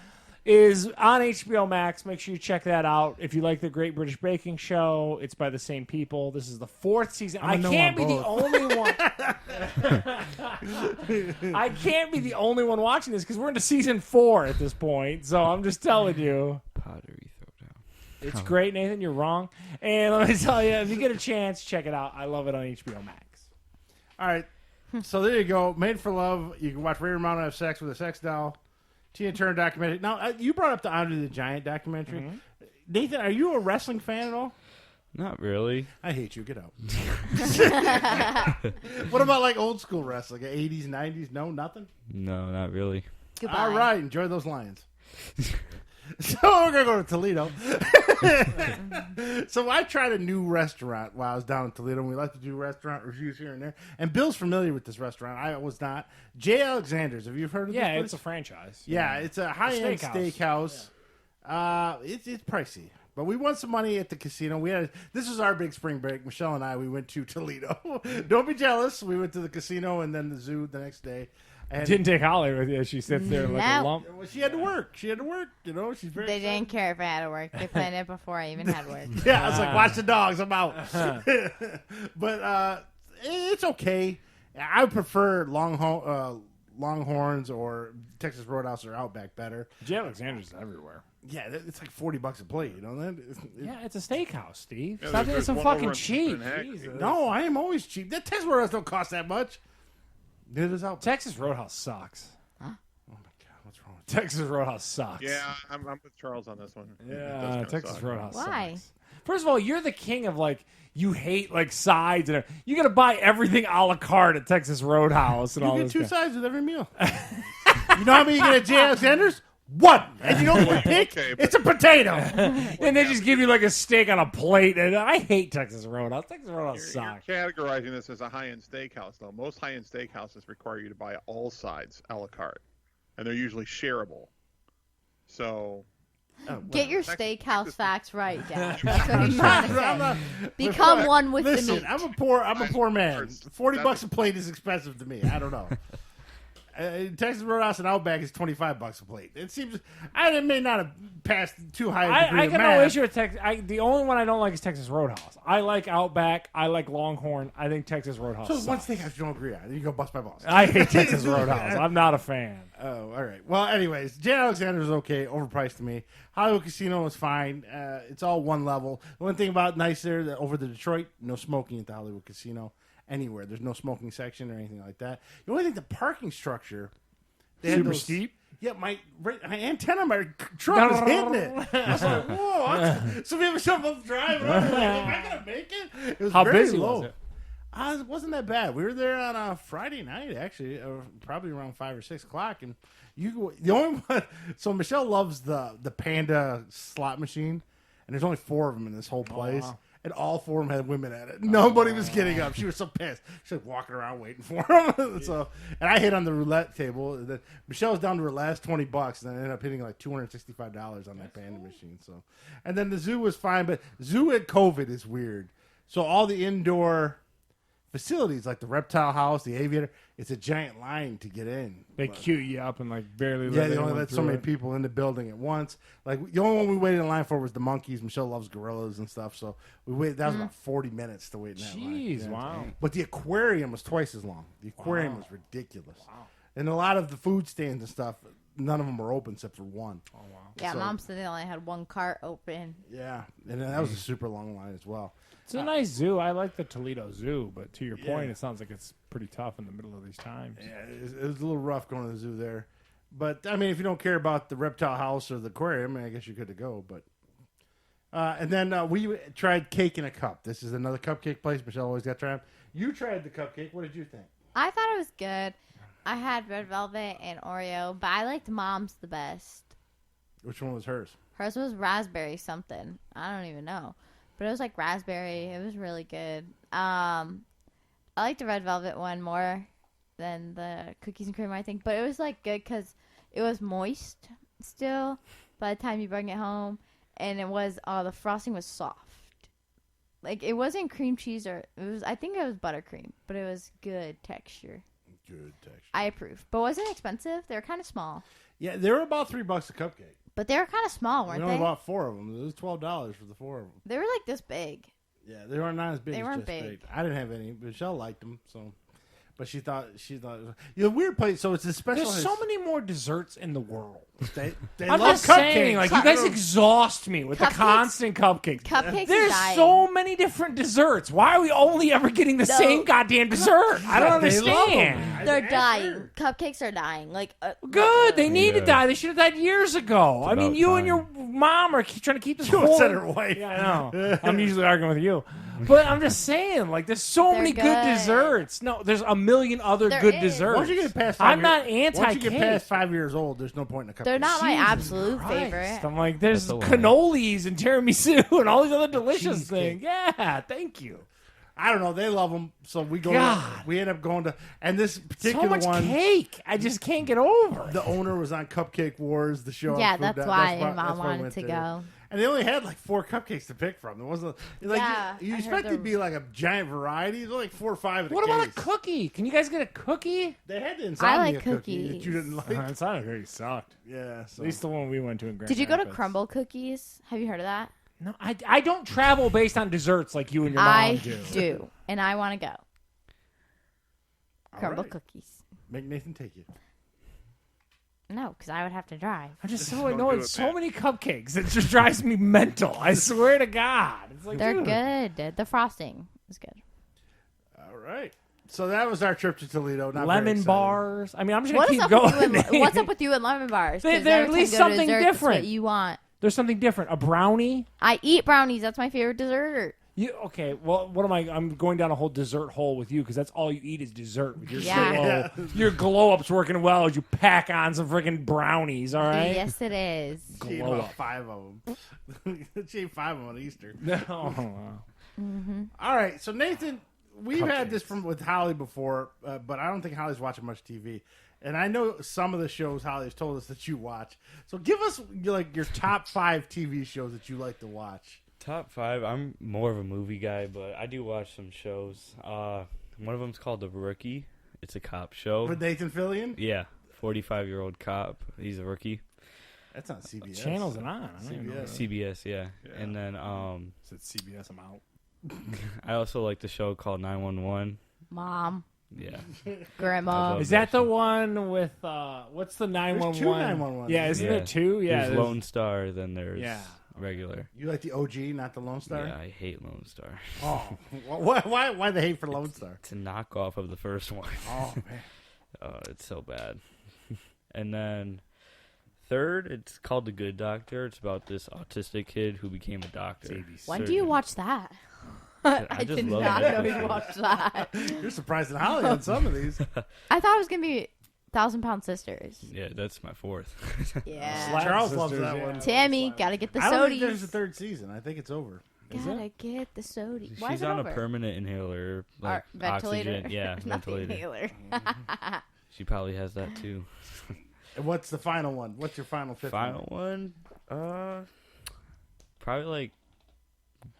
Is on HBO Max. Make sure you check that out. If you like the Great British Baking Show, it's by the same people. This is the 4th season. I can't be the only one. I can't be the only one watching this because we're into season 4 at this point. So I'm just telling you. Pottery Throwdown. It's great, Nathan. You're wrong. And let me tell you, if you get a chance, check it out. I love it on HBO Max. All right. So there you go. Made for Love. You can watch Ray Romano have sex with a sex doll. Tina Turner documentary. Now, you brought up the Andre the Giant documentary. Mm-hmm. Nathan, are you a wrestling fan at all? Not really. I hate you. Get out. What about old school wrestling? 80s, 90s? No, nothing? No, not really. Goodbye. All right. Enjoy those Lions. So we're going to go to Toledo. So I tried a new restaurant while I was down in Toledo. And we like to do restaurant reviews here and there. And Bill's familiar with this restaurant. I was not. J. Alexander's. Have you heard of this place? Yeah, it's a franchise. Yeah, it's a high-end steakhouse. Yeah. It's pricey. But we won some money at the casino. This was our big spring break. Michelle and I, we went to Toledo. Don't be jealous. We went to the casino and then the zoo the next day. And didn't take Holly with you. She sits there like a lump. Well, she had to work. She's very They didn't care if I had to work. They planned it before I even had work. Yeah, I was like, watch the dogs. I'm out. But it's okay. I prefer Longhorns or Texas Roadhouse or Outback better. J. Alexander's everywhere. Yeah, it's like $40 a plate. Yeah, it's a steakhouse, Steve. Yeah, Stop being there's so one fucking over cheap. in Jesus. No, I am always cheap. That Texas Roadhouse don't cost that much. Neither does Outback. Texas Roadhouse sucks. Oh my God, what's wrong Texas Roadhouse sucks. Yeah, I'm with Charles on this one. It does Yeah, kinda Texas suck. Roadhouse Why? sucks. First of all, you're the king of like you hate like sides and you gotta buy everything a la carte at Texas Roadhouse and all You this. get 2 stuff. sides with every meal. You know how many you get at J. Alexander's? 1. And you know what you pick? Okay, It's a potato. And they just give you like a steak on a plate. And I hate Texas Roadhouse. Texas Roadhouse You're sucks. categorizing this as a high-end steakhouse, though. Most high-end steakhouses require you to buy all sides a la carte, and they're usually shareable. So, Get your Texas- steakhouse facts right, Dad. That's what he's trying to say. Become one with Listen, the meat. I'm a poor man. That's- $40 a plate is expensive to me. I don't know. Texas Roadhouse and Outback is $25 a plate. It seems it may not have passed too high a degree I of got math. no issue with Texas. The only one I don't like is Texas Roadhouse. I like Outback. I like Longhorn. I think Texas Roadhouse So one sucks. steakhouse you don't agree on. You go bust my balls. I hate Texas Roadhouse. I'm not a fan. Oh, all right. Well, anyways, J. Alexander's okay. Overpriced to me. Hollywood Casino is fine. It's all one level. The one thing about nice there, that over the Detroit, no smoking at the Hollywood Casino anywhere. There's no smoking section or anything like that. The only thing, the parking structure, they had Super those- steep? Yeah, my antenna on my truck was hitting it. I was like, whoa. So we have someone driving around. Like, am I going to make it? It was How very busy low. was it? It wasn't that bad. We were there on a Friday night, actually, probably around 5 or 6 o'clock. And the only one. So Michelle loves the Panda slot machine, and there's only 4 of them in this whole place. wow. And all 4 of them had women at it. Nobody was getting up. She was so pissed. She was walking around waiting for them. And I hit on the roulette table. Michelle was down to her last $20, and I ended up hitting like $265 on that Panda machine. So, and then the zoo was fine, but zoo at COVID is weird. So all the indoor facilities, like the reptile house, the aviator, it's a giant line to get in. They But- queue you up and like barely yeah, let they only anyone let so through many it. people in the building at once. Like the only one we waited in line for was the monkeys. Michelle loves gorillas and stuff, so we waited. That was about 40 minutes to wait in that line. Jeez, Yeah. wow. But the aquarium was twice as long. The aquarium was ridiculous. Wow. And a lot of the food stands and stuff, none of them were open except for one. Oh wow. Yeah, So- Mom said they only had one cart open. Yeah, and then that was a super long line as well. It's a nice zoo. I like the Toledo Zoo, but to your Yeah. point, it sounds like it's pretty tough in the middle of these times. Yeah, it was a little rough going to the zoo there. But, I mean, if you don't care about the reptile house or the aquarium, I guess you're good to go. But and then we tried Cake in a Cup. This is another cupcake place. Michelle always got tried. You tried the cupcake. What did you think? I thought it was good. I had red velvet and Oreo, but I liked Mom's the best. Which one was hers? Hers was raspberry something. I don't even know. But it was like raspberry. It was really good. I like the red velvet one more than the cookies and cream, I think. But it was like good because it was moist still by the time you bring it home. And it was, the frosting was soft. Like it wasn't cream cheese or, I think it was buttercream. But it was good texture. Good texture. I approve. But wasn't expensive. They were kind of small. Yeah, they were about $3 a cupcake. But they were kind of small, We weren't only they? bought 4 of them. It was $12 for the 4 of them. They were like this big. Yeah, they were not as big. They as weren't just big. baked. I didn't have any. Michelle liked them, so. But she thought it was a weird place. So it's a special. There's so many more desserts in the world. They I'm love just cupcakes. saying, like you guys exhaust me with the Cupcakes- constant cupcakes. Cupcakes There's are dying. so many different desserts. Why are we only ever getting the No. same goddamn dessert? I don't They love 'em. understand. They're I dying. heard. Cupcakes are dying. Like Good. They need to Yeah. die. They should have died years ago. I mean, about you and time. your mom are trying to keep this She whole. said her wife. Yeah, I know. I'm usually arguing with you, but I'm just saying, like, there's so They're many good good. desserts. No, there's a million other There good is. desserts. Once you get past 5 I'm not Once you get anti-cake. past 5 years old, there's no point in a cupcake. they're not my Jesus absolute Christ. favorite. I'm like, there's That's a lie. cannolis and tiramisu and all these other delicious Cheesecake. things. Yeah, thank you. I don't know. They love them, so we go. God. We end up going to, and this So particular much one, cake. I just can't get over. the owner was on Cupcake Wars, the show. on Yeah, Food that's Network. why That's Mom why I wanted went to there. go. And they only had like 4 cupcakes to pick from. There wasn't like Yeah, you I expect heard it to be like a giant variety. There's only like 4 or 5 in the What about a case. cookie? Can you guys get a cookie? They had the insomnia like cookie that cookies. you didn't like. It sounded very sucked. Yeah, so. At least the one we went to in Grand Did you go to Rapids. Crumble Cookies? Have you heard of that? No, I don't travel based on desserts like you and your mom I do. do, and I want to go. All Crumble right. Cookies. Make Nathan take you. No, because I would have to drive. I'm just so Don't do annoyed. it, So man. many cupcakes. It just drives me mental. I swear to God. It's like, They're dude. good. The frosting is good. All right. So that was our trip to Toledo. Not very Lemon exciting. bars. I mean, I'm just What's gonna keep up, going. what's up with you and lemon bars? 'Cause They're every at time least you go to something dessert, that's different. what you want. There's something different. A brownie. I eat brownies. That's my favorite dessert. Okay, well, what am I? I'm going down a whole dessert hole with you because that's all you eat is dessert. With your Yeah. your glow up's working well as you pack on some freaking brownies. All right. Yes, it is. She ate Glow about up. 5 of them. She ate 5 of them on Easter. No. All right, so Nathan, we've had Cupcakes. this with Holly before, but I don't think Holly's watching much TV. And I know some of the shows Holly's told us that you watch. So give us like your top 5 TV shows that you like to watch. Top 5. I'm more of a movie guy, but I do watch some shows. One of them's called The Rookie. It's a cop show. With Nathan Fillion? Yeah, 45-year-old cop. He's a rookie. That's not CBS. Channel's it on? I don't even know. CBS. CBS, yeah. And then Said CBS. I'm out. I also like the show called 911. Mom, Yeah. grandma. love Is that the one with what's the 911? 2 911s. Yeah, isn't there 2? Yeah, There's there's- Lone Star, then there's Yeah. regular. You like the OG, not the Lone Star? Yeah, I hate Lone Star. Oh, why the hate for Lone Star? It's a knockoff of the first one. Oh man, Oh, it's so bad. And then third, it's called The Good Doctor. It's about this autistic kid who became a doctor. When do you watch that? I I just did love not that know you show. watched that. you're surprising Holly on some of these. I thought it was gonna be 1,000-Pound Sisters. Yeah, that's my fourth. Yeah. Slap Charles loves Sisters, that yeah. one. Tammy, gotta get the I don't think there's a sodies. 3rd season. I think it's over. Gotta get the sodies. Why is She's it on over? a permanent inhaler, like ventilator. oxygen. Yeah, Not the ventilator. inhaler. She probably has that too. And what's the final one? What's your final 5th Final one? one, probably like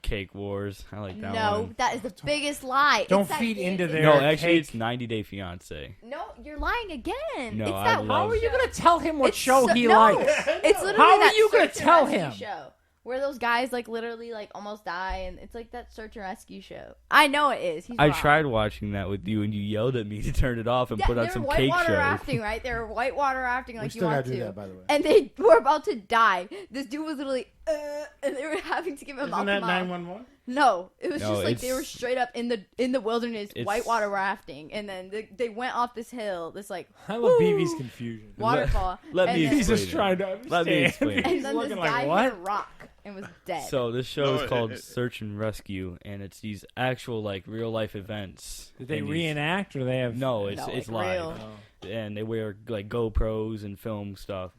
Cake Wars. I like that No, one. that is the biggest lie. Don't It's that feed into candy. their No, actually, cake. it's 90 Day Fiance. No, you're lying again. No, it's I that love- How are you going to tell him what It's show so- he no. likes? It's literally How are that you gonna search and tell rescue him? show where those guys like literally like almost die, and it's like that search and rescue show. I know it is. He's I wrong. tried watching that with you, and you yelled at me to turn it off and Yeah, put on they some were cake whitewater show. rafting, right? They were whitewater rafting We like you still want gotta do to. that, by the way. And they were about to die. This dude was literally, and they were having to give him Isn't that mouth. 911? No, it was No, just like they it's- were straight up in the wilderness It's- whitewater rafting, and then they went off this hill, this like I love woo, BB's confusion. waterfall. let and me then, He's just Explain trying to understand. Let me explain. and He's then this looking guy like, hit a what? rock and was dead. So this show No, is called it- Search and Rescue, and it's these actual like real life events. Did they And these- reenact or do they have? No, it's No, it's like live, real. and they wear like GoPros and film stuff.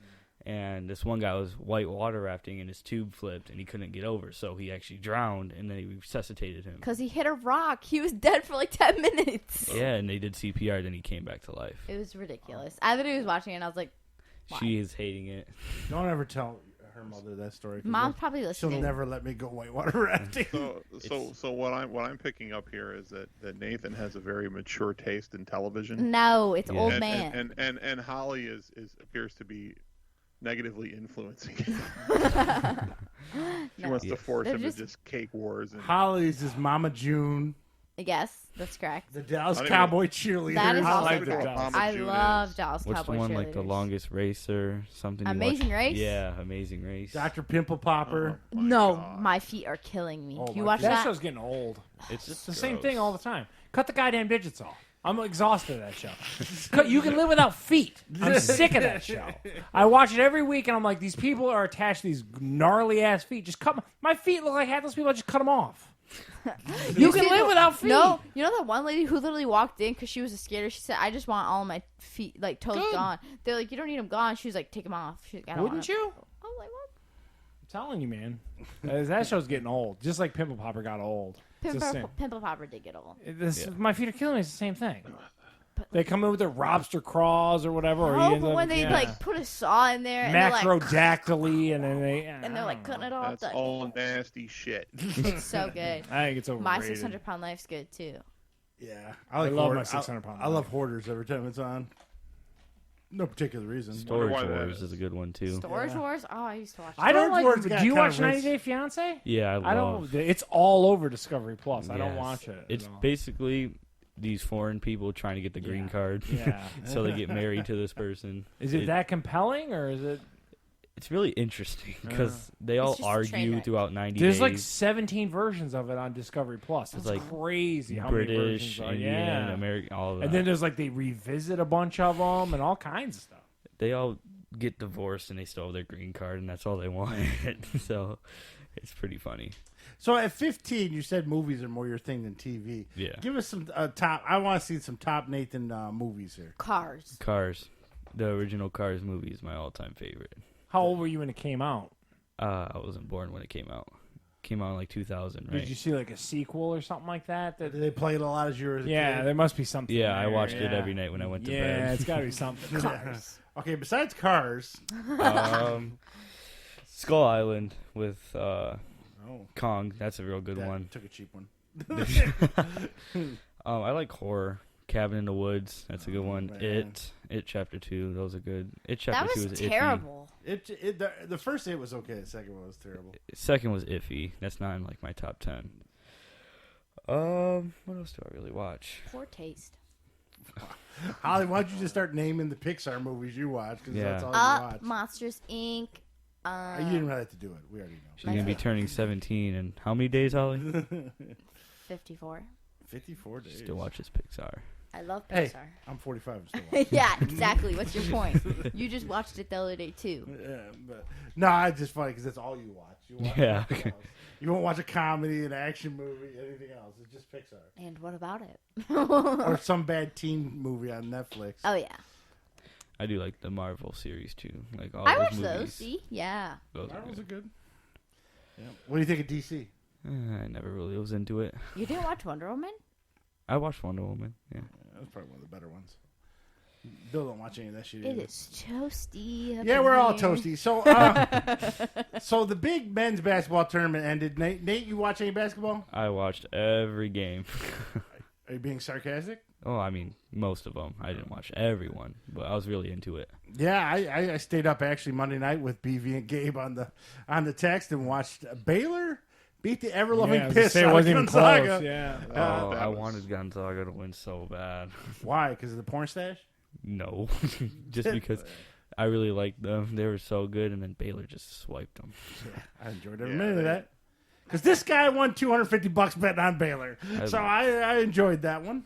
And this one guy was whitewater rafting, and his tube flipped, and he couldn't get over, so he actually drowned, and then he resuscitated him. Because he hit a rock. He was dead for like 10 minutes. Yeah, and they did CPR, then he came back to life. It was ridiculous. I literally was watching it and I was like, why? She is hating it. Don't ever tell her mother that story. 'cause Mom's probably she'll listening. never let me go whitewater rafting. So what I'm picking up here is that Nathan has a very mature taste in television. No, it's Yeah. old and, man. and Holly is appears to be negatively influencing it. She No. wants to force They're him just- to just cake wars. And Holly's is Mama June, Yes, that's correct. the Dallas I don't Cowboy cheerleader. That is I also like the correct. Dallas. I June love is. Dallas What's Cowboy the one like the cheerleaders. longest race or something? you Amazing watch? Race? Yeah, Amazing Race. Dr. Pimple Popper. Oh, my No, God. my feet are killing me. Oh, you my watch That that? show's getting old. It's It's the same gross. thing all the time. Cut the goddamn digits off. I'm exhausted of that show. You can live without feet. I'm sick of that show. I watch it every week, and I'm like, these people are attached to these gnarly ass feet. Just cut my feet look like half those people. I just cut them off. You can see live the- without feet. No, you know that one lady who literally walked in because she was a skater. She said, "I just want all my feet, like toes, Good. gone." They're like, "You don't need them gone." She was like, "Take them off." She's like, I don't Wouldn't want you? 'em. I was like, "What?" I'm telling you, man. That show's getting old. Just like Pimple Popper got old. It's the same. Pimple Popper did get old. My feet are killing me. It's the same thing. They come in with their lobster craws or whatever. Or Oh, you end but up- when they yeah. like put a saw in there and they're like, macrodactyly, and then they and they're like cutting it off. That's Like, all nasty shit. it's so good. I think it's overrated. My 600-pound life's good too. Yeah, I love my Hoard- 600-pound I love Hoarders every time it's on. No particular reason. Storage why that Wars is. is a good one too. Storage Yeah. Wars. Oh, I used to watch. I don't Storage like. Wars Do got you kind watch of 90 its- Day Fiance? Yeah, I don't. It's all over Discovery Plus. I don't Yes. watch it. It's at all. basically these foreign people trying to get the green Yeah. card, Yeah. so they get married to this person. Is it that compelling, or is it? It's really interesting because they all It's just a train argue wreck. throughout 90 There's days. like 17 versions of it on Discovery Plus. It's like crazy how many British, versions are. Indian, Yeah. American, all of that. And then there's like they revisit a bunch of them and all kinds of stuff. They all get divorced and they still have their green card, and that's all they wanted. So it's pretty funny. So at 15, you said movies are more your thing than TV. Yeah. Give us some top. I want to see some top Nathan movies here. Cars. Cars. The original Cars movie is my all-time favorite. How old were you when it came out? I wasn't born when it came out. Came out in like 2000, right? Did you see like a sequel or something like that? Did they play it a lot as you were a Yeah, kid? there must be something. Yeah, I there, watched it yeah. every night when I went to Yeah, bed. it's got to be something. Cars. Okay, besides Cars. Skull Island with Oh, Kong. That's a real good that one. took a cheap one. I like horror. Cabin in the Woods. That's a good one. man. It Chapter 2. Those are good. It That Chapter 2 was was terrible. The first hit was okay. The second one was terrible. iffy. Second was iffy. That's not in like my top 10. What else do I really watch? Poor taste. Holly, why don't you just start naming the Pixar movies you watch? Because Yeah. that's all you watch. Monsters Inc. You didn't really have to do it. We already know. She's gonna be turning 17 in how many days, Holly? 54. 54 days. Still watches Pixar. I love Hey. Pixar. I'm 45. I'm still watching. Yeah, exactly. What's your point? You just watched it the other day too. Yeah, but no, it's just funny because that's all you watch. You watch Yeah. nothing else. You won't watch a comedy, an action movie, anything else. It's just Pixar And what about it? or some bad teen movie on Netflix. Oh yeah, I do like the Marvel series too. Like all I those watched movies. those. See, yeah. Those are Marvels are good. good. Yeah. What do you think of DC? I never really was into it. You didn't watch Wonder Woman? I watched Wonder Woman. Yeah. That's probably one of the better ones. Bill don't watch any of that shit. It either. is toasty. up Yeah, in we're all here. toasty. So, so the big men's basketball tournament ended. Nate, you watch any basketball? I watched every game. Are you being sarcastic? Oh, I mean, most of them. I didn't watch everyone, but I was really into it. Yeah, I stayed up actually Monday night with BV and Gabe on the text and watched Baylor beat the ever loving Yeah, I was gonna piss say it out of wasn't even Gonzaga. close. Yeah. Oh, that I was- wanted Gonzaga to win so bad. Why? Because of the porn stash? No, just because I really liked them. They were so good, and then Baylor just swiped them. I enjoyed every Yeah, minute of they- that. Because this guy won $250 betting on Baylor, so I enjoyed that one.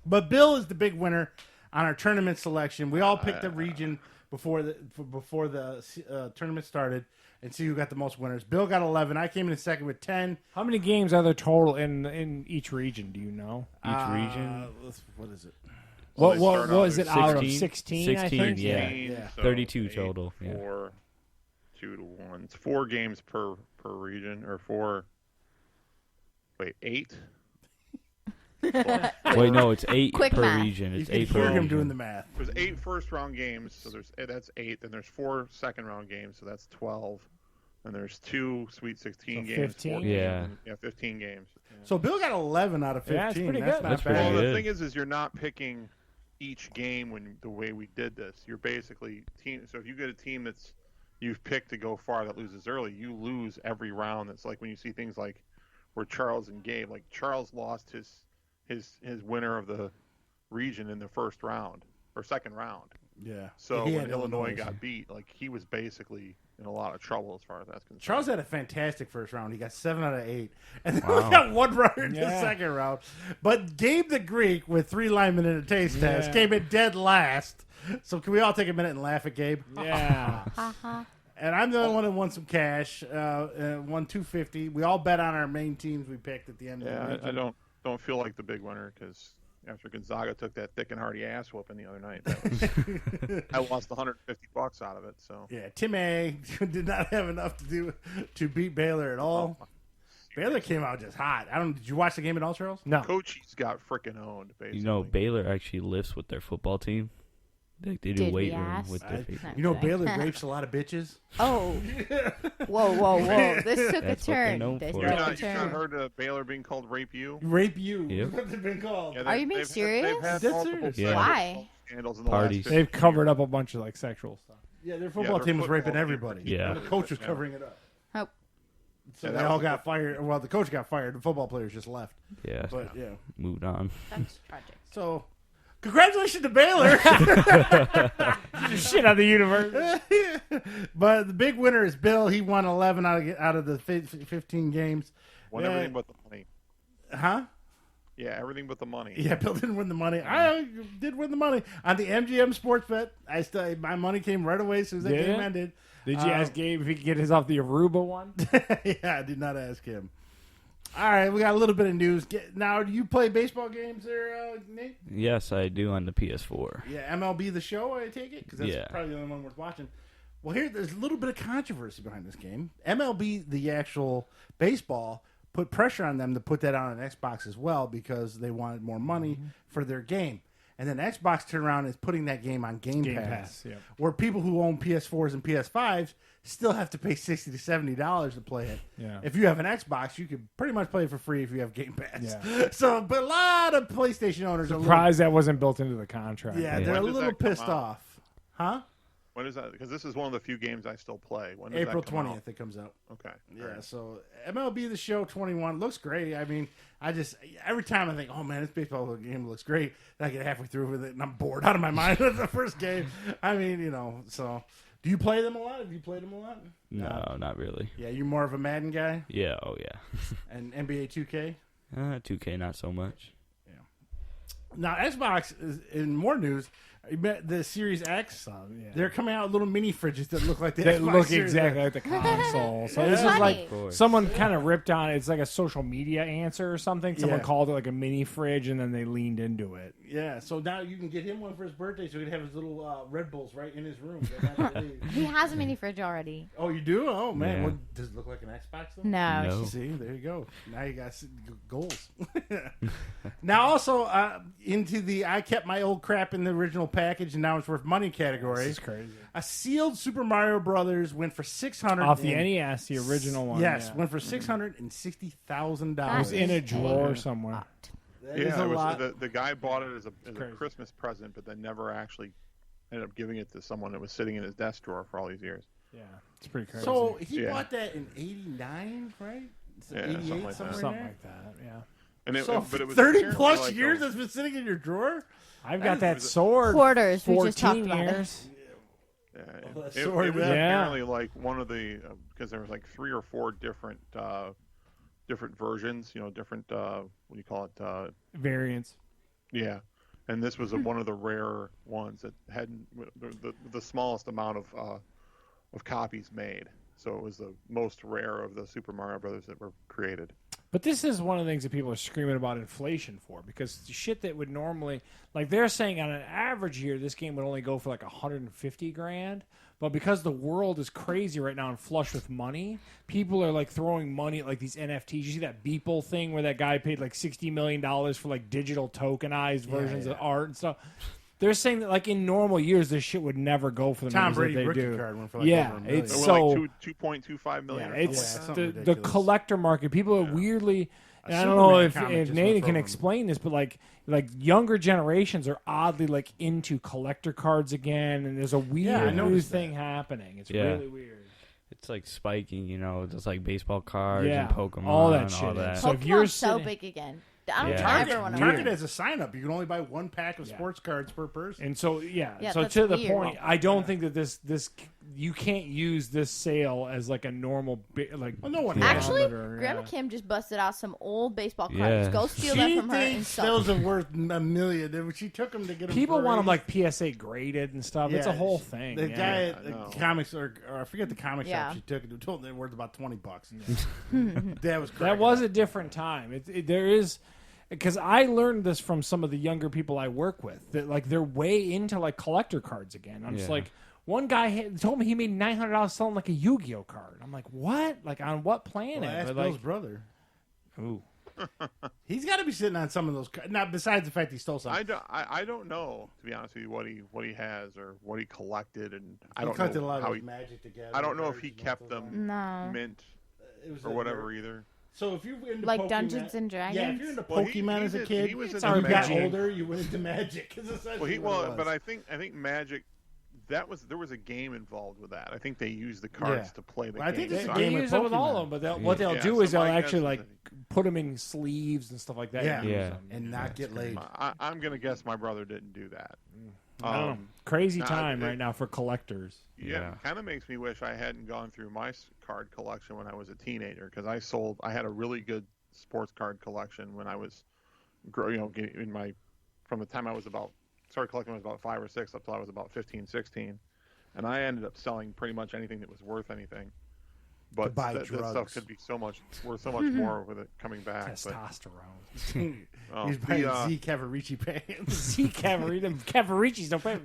But Bill is the big winner on our tournament selection. We all picked a region before the tournament started and see who got the most winners. Bill got 11. I came in second with 10. How many games are there total in each region? Do you know? Each region, What is it? Well, What they what start was out it out of 16? 16? I 16, think. yeah. Yeah. 32 8, total, yeah. 4, 2 to 1. It's 4 games per region, or 4. Wait, 8. wait, no, it's 8 Quick per math. region. You It's can 8 per hear him region. doing the math. There's 8 first round games, so that's 8. Then there's 4 second round games, so that's 12. And there's 2 Sweet 16 So games. 15? 4 Yeah. games, yeah, 15 games. So Bill got 11 out of 15. Yeah, it's pretty That's good. not That's bad. pretty Well, good. the thing is you're not picking each game when the way we did this. You're basically team. So if you get a team that's you've picked to go far that loses early, you lose every round. That's like when you see things like where Charles and Gabe, like Charles lost his winner of the region in the first round or second round. Yeah. So He when had Illinois got beat, like he was basically in a lot of trouble as far as that's concerned. Charles had a fantastic first round. He got 7 out of 8. And then Wow. we got 1 runner in the Yeah. second round. But Gabe the Greek, with 3 linemen in a taste test, came in dead last. So can we all take a minute and laugh at Gabe? Yeah. And I'm the only one that won some cash. Won $250. We all bet on our main teams we picked at the end of the Yeah, region. I don't feel like the big winner because after Gonzaga took that thick and hearty ass whooping the other night, I lost $150 out of it. So Yeah, Tim A did not have enough to beat Baylor at all. Baylor came out just hot. Did you watch the game at all, Charles? No. Coachie's got freaking owned. Basically, You know, Baylor actually lifts with their football team. They do Did weight we room ask? with their people. You know, Baylor rapes a lot of bitches. Oh. Whoa. This took That's a what they're turn. known This for. took You've a not turn. heard Baylor being called Rape You? Rape you. Yep. What they've been called. Yeah, Are you being they've serious? Had That's multiple serious. Yeah. sexual Why? scandals in the Parties. last They've 15 covered years. up a bunch of like sexual stuff. Yeah, their football their team was football raping team. everybody. Yeah. And the coach was covering it up. Oh. So Yeah, they that all was got fired. Well, the coach got fired. The football players just left. Yeah, But yeah. moved on. That's tragic. So Congratulations to Baylor. Shit out of the universe. But the big winner is Bill. He won 11 out of the 15 games. Won everything but the money. Huh? Yeah, everything but the money. Yeah, Bill didn't win the money. I did win the money on the MGM sports bet. My money came right away as soon as that game ended. Did you ask Gabe if he could get his off the Aruba one? Yeah, I did not ask him. All right, we got a little bit of news. Now, do you play baseball games there, Nate? Yes, I do on the PS4. Yeah, MLB The Show, I take it? Because that's probably the only one worth watching. Well, there's a little bit of controversy behind this game. MLB, the actual baseball, put pressure on them to put that on an Xbox as well because they wanted more money for their game. And then Xbox turned around and is putting that game on Game Pass. Yep. Where people who own PS4s and PS5s still have to pay $60 to $70 to play it. Yeah. If you have an Xbox, you can pretty much play it for free if you have Game Pass. Yeah. So, but a lot of PlayStation owners are surprised that wasn't built into the contract. Yeah, they're a When does little that come pissed out? off. Huh? When is that? Because this is one of the few games I still play. When does April that come 20th out? it comes out. Okay. Yeah, All right. so MLB The Show 21 looks great. I mean, every time I think, oh man, this baseball game looks great, then I get halfway through with it and I'm bored out of my mind with the first game. I mean, so do you play them a lot? Have you played them a lot? No, not really. Yeah, you're more of a Madden guy? Yeah, oh yeah. And NBA 2K? 2K, not so much. Now, Xbox is in more news. The Series X, they're coming out with little mini fridges that look like the They Xbox look Series exactly X. like the console. So That's this is funny. like Of course. someone kind of ripped on it. It's like a social media answer or something. Someone Yeah. called it like a mini fridge, and then they leaned into it. Yeah, so now you can get him one for his birthday, so he can have his little Red Bulls right in his room. They don't have to leave. He has a mini fridge already. Oh, you do? Oh man, Yeah. What, does it look like an Xbox though? No. No. See, there you go. Now you got goals. Now also into the I kept my old crap in the original package and now it's worth money category. This is crazy. A sealed Super Mario Brothers went for $600 Off the NES, the original one. Yes, yeah. went for $660,000. It was in a drawer somewhere. Lot. That is Yeah, a it was, lot. the guy bought it as a crazy. Christmas present, but then never actually ended up giving it to someone that was sitting in his desk drawer for all these years. Yeah, it's pretty crazy. So he Yeah. bought that in '89, right? It's Yeah, 88, something like that. somewhere in something there? like that. Yeah, And So but it was 30 apparently plus like years a- that's been sitting in your drawer? I've got that sword. Quarters. We just talked 14 about it. years. Yeah, Oh, that it sword, was yeah. apparently like one of the because there was like 3 or 4 different versions. Different what do you call it? Variants. Yeah, and this was one of the rare ones that hadn't the smallest amount of copies made. So it was the most rare of the Super Mario Brothers that were created. But this is one of the things that people are screaming about inflation for, because the shit that would normally, like they're saying on an average year, this game would only go for like 150 grand. But because the world is crazy right now and flush with money, people are like throwing money at like these NFTs. You see that Beeple thing where that guy paid like $60 million for like digital tokenized versions of art and stuff. They're saying that like in normal years, this shit would never go for the Tom numbers Brady that they rookie do. card went for like Yeah, over $1 million. it's They were so like 2.25 million. yeah, or it's something like something the ridiculous. collector market. People are weirdly. And I don't Superman know if comic just Nathan went can for explain this, but like younger generations are oddly like into collecter cards again, and there's a I weird new noticed thing happening. It's Yeah. really weird. It's like spiking, just like baseball cards Yeah, and Pokemon. all that and shit all is. that. So if you're Pokemon's so sitting- big again. I don't Yeah. think Target, everyone Target Weird. has a sign up. You can only buy one pack of sports cards per person. And so Yeah, so that's to the weird. point, I don't think that this you can't use this sale as like a normal like. Well, no one Yeah. Actually, barometer, Grandma yeah. Kim just busted out some old baseball cards. Yeah. Go steal She them from her and thinks sell those are worth $1 million. She took them to get them. People for want a- them like PSA graded and stuff. It's a Yeah, whole thing. The yeah. guy I at the know. comics or I forget the comic Yeah. shop she took it. Told them they were worth about $20. That was That was a different time. There is, because I learned this from some of the younger people I work with, that like they're way into like collector cards again. I'm just Yeah. like, one guy told me he made $900 selling like a Yu-Gi-Oh card. I'm like, what? Like on what planet? Well, ask But, Bill's like, brother. ooh. He's got to be sitting on some of those. Now, besides the fact he stole some, I don't know, to be honest with you, what he has or what he collected, and I he don't collected a know lot how of he. Magic together. I don't know if cards he and kept all that. them No. mint It was or like whatever very- either. So if you're into Like Pokemon, Dungeons and yeah, if Dragons? you're into Well, he Pokemon as a did- kid, he was and into you got Magic. older, you went into Magic. 'Cause essentially Well, what it was. but I think Magic. There was a game involved with that. I think they used the cards Yeah. to play the Well, I game. think this is So a They game use it with all of them, but what they'll Yeah, do so is they'll my guess actually is like that- put them in sleeves and stuff like that. Yeah. You use Yeah. them. and not get laid. I'm gonna guess my brother didn't do that. I don't know. Crazy nah, time it- right now for collectors. Yeah, kind of makes me wish I hadn't gone through my card collection when I was a teenager, because I had a really good sports card collection when I was, from the time I was started collecting when I was about 5 or 6 up till I was about 15, 16, and I ended up selling pretty much anything that was worth anything. But buy that stuff drugs. could be worth so much more with it coming back. But, Testosterone. He's buying Z Cavarici pants. See, Cavaricci's don't pay.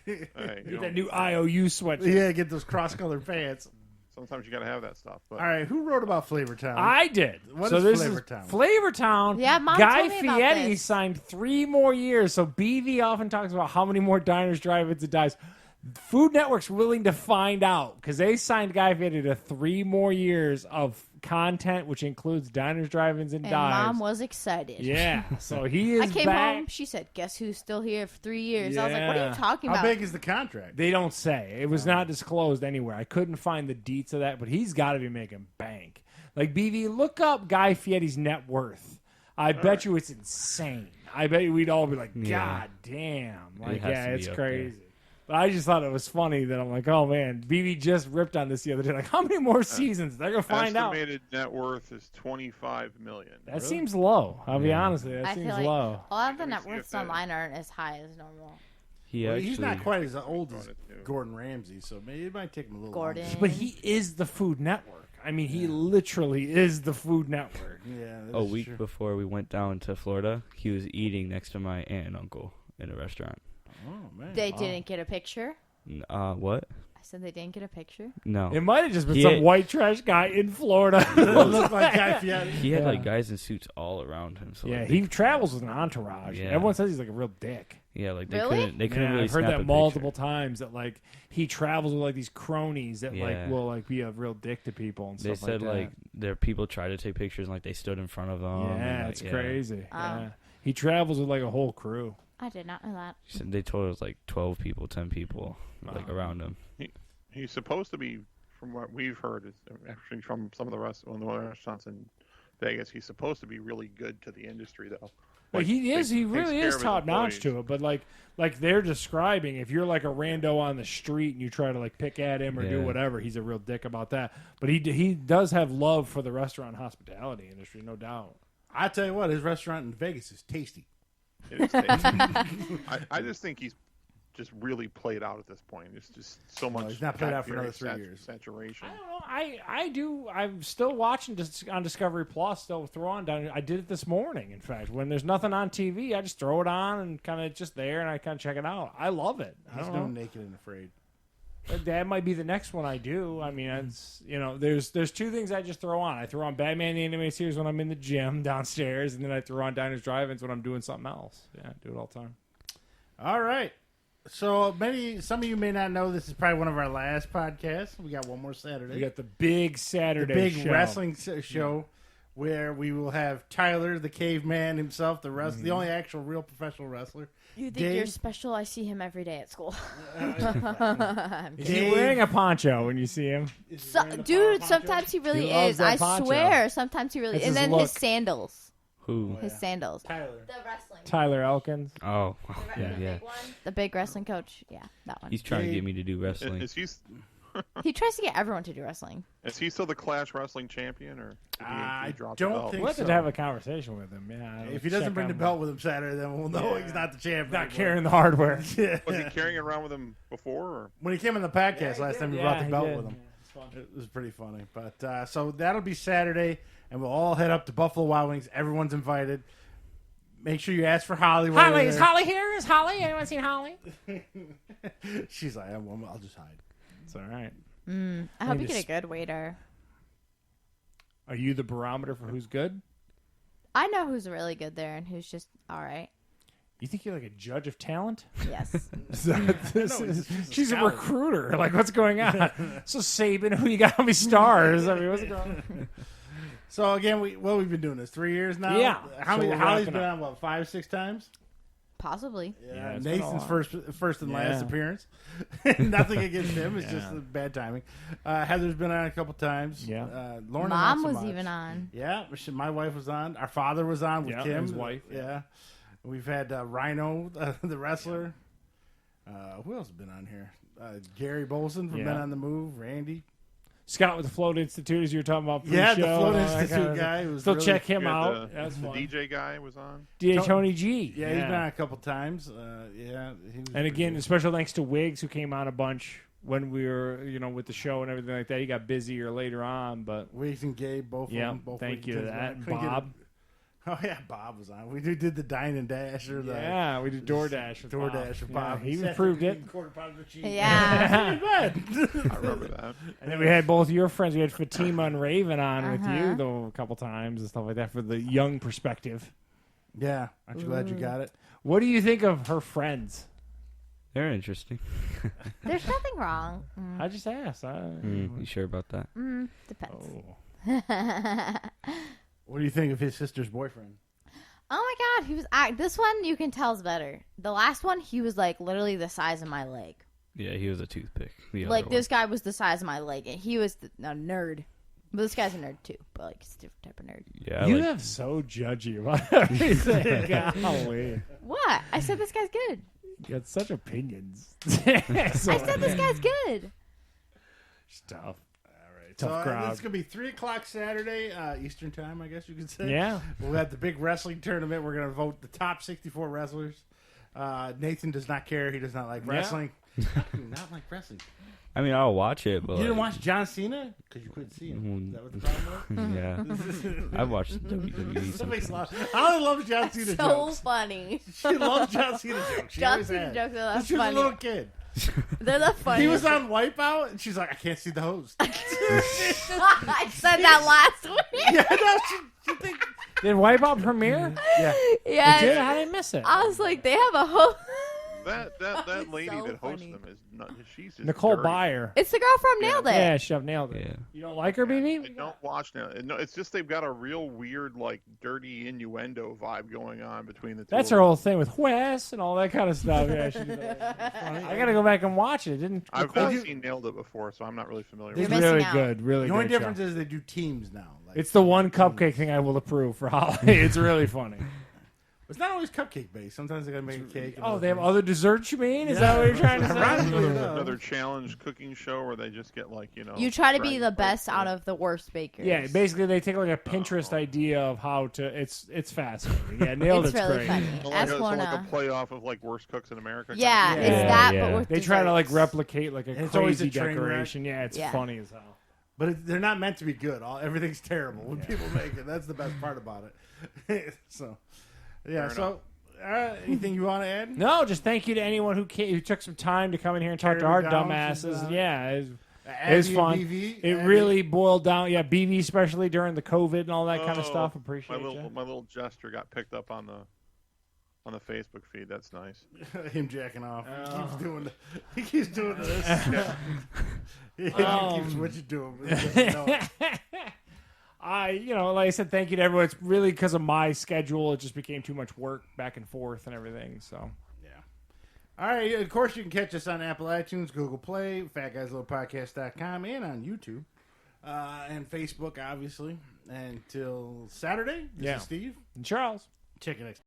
hey, Get that new IOU sweatshirt. Yeah, get those cross-colored pants. sometimes you got to have that stuff. But All right, who wrote about Flavortown? I did. What so is this Flavortown? is Flavortown. Yeah, Mom Guy told me about Fieri this. signed 3 more years. So BV often talks about how many more diners, drive-ins, and dives. Food Network's willing to find out because they signed Guy Fieri to 3 more years of content, which includes diners, drive-ins, and And dives. Mom was excited. Yeah, so he is I came back. home. She said, "Guess who's still here for 3 years?" I was like, "What are Yeah. you talking How about?" big is the contract? They don't say. It was not disclosed anywhere. I couldn't find the deets of that, but he's got to be making bank. Like, BV, look up Guy Fieri's net worth. I bet you it's insane. I bet you we'd all be like, Yeah. God damn. It Like, has yeah, to be it's up crazy. But I just thought it was funny that I'm like, oh, man, BV just ripped on this the other day. Like, how many more seasons? They're going to find out. estimated net worth is $25 million. That seems low. I'll be honest with you. That I seems feel like low. a lot of the Let me net see worths if that- online aren't as high as normal. He Well, actually, he's not quite as old as Wanted to. Gordon Ramsay, so maybe it might take him a little Gordon. longer. But he is the Food Network. I mean, he literally is the Food Network. Yeah, a that's week true. before we went down to Florida, he was eating next to my aunt and uncle in a restaurant. Oh, man. They didn't get a picture. What? I said they didn't get a picture. No. It might have just been He some ate- white trash guy in Florida. It looked like Guy Fieri. He had Yeah. like guys in suits all around him. So Yeah, like, he travels with an entourage. Yeah. Everyone says he's like a real dick. yeah, like they Really? couldn't. They couldn't Yeah, really. I've heard snap that a multiple picture. times that like he travels with like these cronies that Yeah. like will like be a real dick to people and They stuff said like like that. their people tried to take pictures and like they stood in front of them. Yeah, and, like, it's crazy. Oh. Yeah. He travels with like a whole crew. I did not know that. She said they told us like 12 people, 10 people, like around him. He's supposed to be, from what we've heard, is actually from some of the restaurants in Vegas. He's supposed to be really good to the industry, though. Well, Like, he is. He takes really care is of his top notch employees. to it. But like they're describing, if you're like a rando on the street and you try to like pick at him or do Yeah. whatever, he's a real dick about that. But he does have love for the restaurant hospitality industry, no doubt. I tell you what, his restaurant in Vegas is tasty. It is tasty. I just think he's just really played out at this point. It's just so much. he's not played Guy out for another Fieri 3 years. Saturation. I don't know. I do. I'm still watching on Discovery Plus. Still throw on down. I did it this morning. In fact, when there's nothing on TV, I just throw it on and kind of just there, and I kind of check it out. I love it. I He's don't no know. Naked and Afraid. That might be the next one I do. I mean, it's there's 2 things I just throw on. I throw on Batman the Animated Series when I'm in the gym downstairs, and then I throw on Diners Drive-Ins when I'm doing something else. Yeah, I do it all the time. All right. So some of you may not know this is probably one of our last podcasts. We got one more Saturday. We got the big the Saturday big show. wrestling show where we will have Tyler, the caveman himself, the only actual real professional wrestler. You think Dave? you're special? I see him every day at school. Is he wearing a poncho when you see him? Dude, sometimes he really He loves is. that I poncho. swear, sometimes he really. That's And his then look. his sandals. Who? His sandals. Tyler. The wrestling. Tyler Elkins. Oh, yeah, the yeah. big one. The big wrestling coach. Yeah, that one. He's trying to get me to do wrestling. He tries to get everyone to do wrestling. Is he still the Clash Wrestling champion, or did I he drop don't the belt? think We'll have so. to have a conversation with him. Yeah. If he doesn't bring the belt with him Saturday, then we'll know he's not the champion. not anymore. carrying the hardware. Yeah. Was he carrying it around with him before? Or? When he came on the podcast last time, he brought the belt with him. Yeah, It was pretty funny. But so that'll be Saturday, and we'll all head up to Buffalo Wild Wings. Everyone's invited. Make sure you ask for Holly. while Holly, you're is there. Holly here? Is Holly? Anyone seen Holly? She's like, I'll just hide. It's all right. I hope you just- get a good waiter. Are you the barometer for who's good? I know who's really good there and who's just all right. You think you're like a judge of talent? Yes. She's a recruiter. Like, what's going on? So, Saban, who you got on me stars? I mean, what's going on? So again, we've been doing this 3 years now. Yeah. How So many? we're Holly's wrapping been up. on what 5, 6 times? Possibly. Yeah, it's been a Nathan's lot. first and last Yeah. appearance. Nothing against him. It's just bad timing. Heather's been on a couple times. Yeah. Lorna Mom not so was much. even on. Yeah, my wife was on. Our father was on with Yeah, Kim. his wife. Yeah. We've had Rhino, the wrestler. Who else has been on here? Gary Bolson from Yeah. Men on the Move. Randy. Scott with the Float Institute, as you were talking about pre-show. Yeah, the Float and all that Institute kind of guy stuff. was Still really- check him You had out. the That's fun. DJ guy was on. DJ Tony G. Yeah, he's been on a couple times. Yeah. He was And again, pretty special thanks to Wiggs, who came on a bunch when we were, with the show and everything like that. He got busier later on, but good. Wiggs and Gabe, both of yeah, them. Both thank Wiggs you to and that. Couldn't get Bob. him. Oh, yeah, Bob was on. We did the Dine and Dash. Or the Yeah, we did DoorDash with Bob. DoorDash with Yeah, Bob. he improved it. Quarter pound of cheese. Yeah. I remember that. And then we had both your friends. We had Fatima and Raven on with Uh-huh. you, though, a couple times and stuff like that for the young perspective. Yeah. Aren't you glad you got it? What do you think of her friends? They're interesting. There's nothing wrong. I just asked. You sure about that? Depends. Oh. What do you think of his sister's boyfriend? Oh my god, he was this one you can tell is better. The last one, he was like literally the size of my leg. Yeah, he was a toothpick. The Like other this guy was the size of my leg, and he was a nerd. But this guy's a nerd too, but like he's a different type of nerd. one. Yeah, You like, have so judgy about everything. Golly. What? I said this guy's good. You got such opinions. I said this guy's good. It's tough. So Tough crowd. it's going to be 3 o'clock Saturday, Eastern time, I guess you could say. Yeah. We'll have the big wrestling tournament. We're going to vote the top 64 wrestlers. Nathan does not care. He does not like wrestling. How do you not like wrestling? I mean, I'll watch it, but You didn't watch John Cena? Because you couldn't see him. Is that what the problem was? yeah, I've watched WWE. That makes sometimes. a lot. I only love John Cena So jokes. funny. She loves John Cena jokes. She John always Cena had. jokes are Since she was funny. a little kid. They're the funniest. He was on Wipeout, and she's like, I can't see the host. I said that last week. Yeah, no, she thinks. Did Wipeout premiere? Yeah. Yes. Did? How did I miss it? I was like, they have a host. That was lady so that hosts funny. them is not. She's just Nicole dirty. Byer. It's the girl from Nailed It. Yeah, she nailed it. Yeah. You don't like her, I BB? don't watch now. No, it's just they've got a real weird, like, dirty innuendo vibe going on between the two. That's of her them. whole thing with Wes and all that kind of stuff. Yeah, she did that. I gotta go back and watch it. Didn't I've Nicole- not seen Nailed It before, so I'm not really familiar You're It's with it. missing really out. good. Really The only good show. difference is they do teams now. Like, It's the one cupcake thing I will approve for holiday. It's really funny. It's not always cupcake based. Sometimes they gotta make a cake. and Oh, they have things. other desserts, you mean? Is that what you're trying to say? Ironically Another, enough. another challenge cooking show where they just get, like, You try to be dragon the best plates. out of the worst bakers. Yeah, basically they take like a Pinterest idea of how to. It's fascinating. Yeah, nailed It's it's really great. funny. So like, Ask so like Lorna. a playoff of, like, worst cooks in America. kind of Yeah, thing? it's Yeah, that, yeah. but with They try to like desserts. replicate like a And it's always crazy a train wreck. decoration. Yeah, it's Yeah. funny as hell. But they're not meant to be good. Everything's terrible when people make it. That's the best part about it. So, yeah. Fair So, anything you want to add? No, just thank you to anyone who took some time to come in here and talk to our Carry me down, dumbasses. she's, Yeah, it was Abby and fun. BV, It Abby. really boiled down. Yeah, BB especially during the COVID and all that kind of Oh, stuff. Appreciate my you. little gesture got picked up on the Facebook feed. That's nice. him jacking off. Oh. He keeps doing this. He keeps switching to him. He doesn't know it. Like I said, thank you to everyone. It's really because of my schedule. It just became too much work back and forth and everything. So All right. Of course, you can catch us on Apple iTunes, Google Play, FatGuysLittlePodcast.com, and on YouTube. And Facebook, obviously. Until Saturday, this Yeah. is Steve. and Charles. Check it next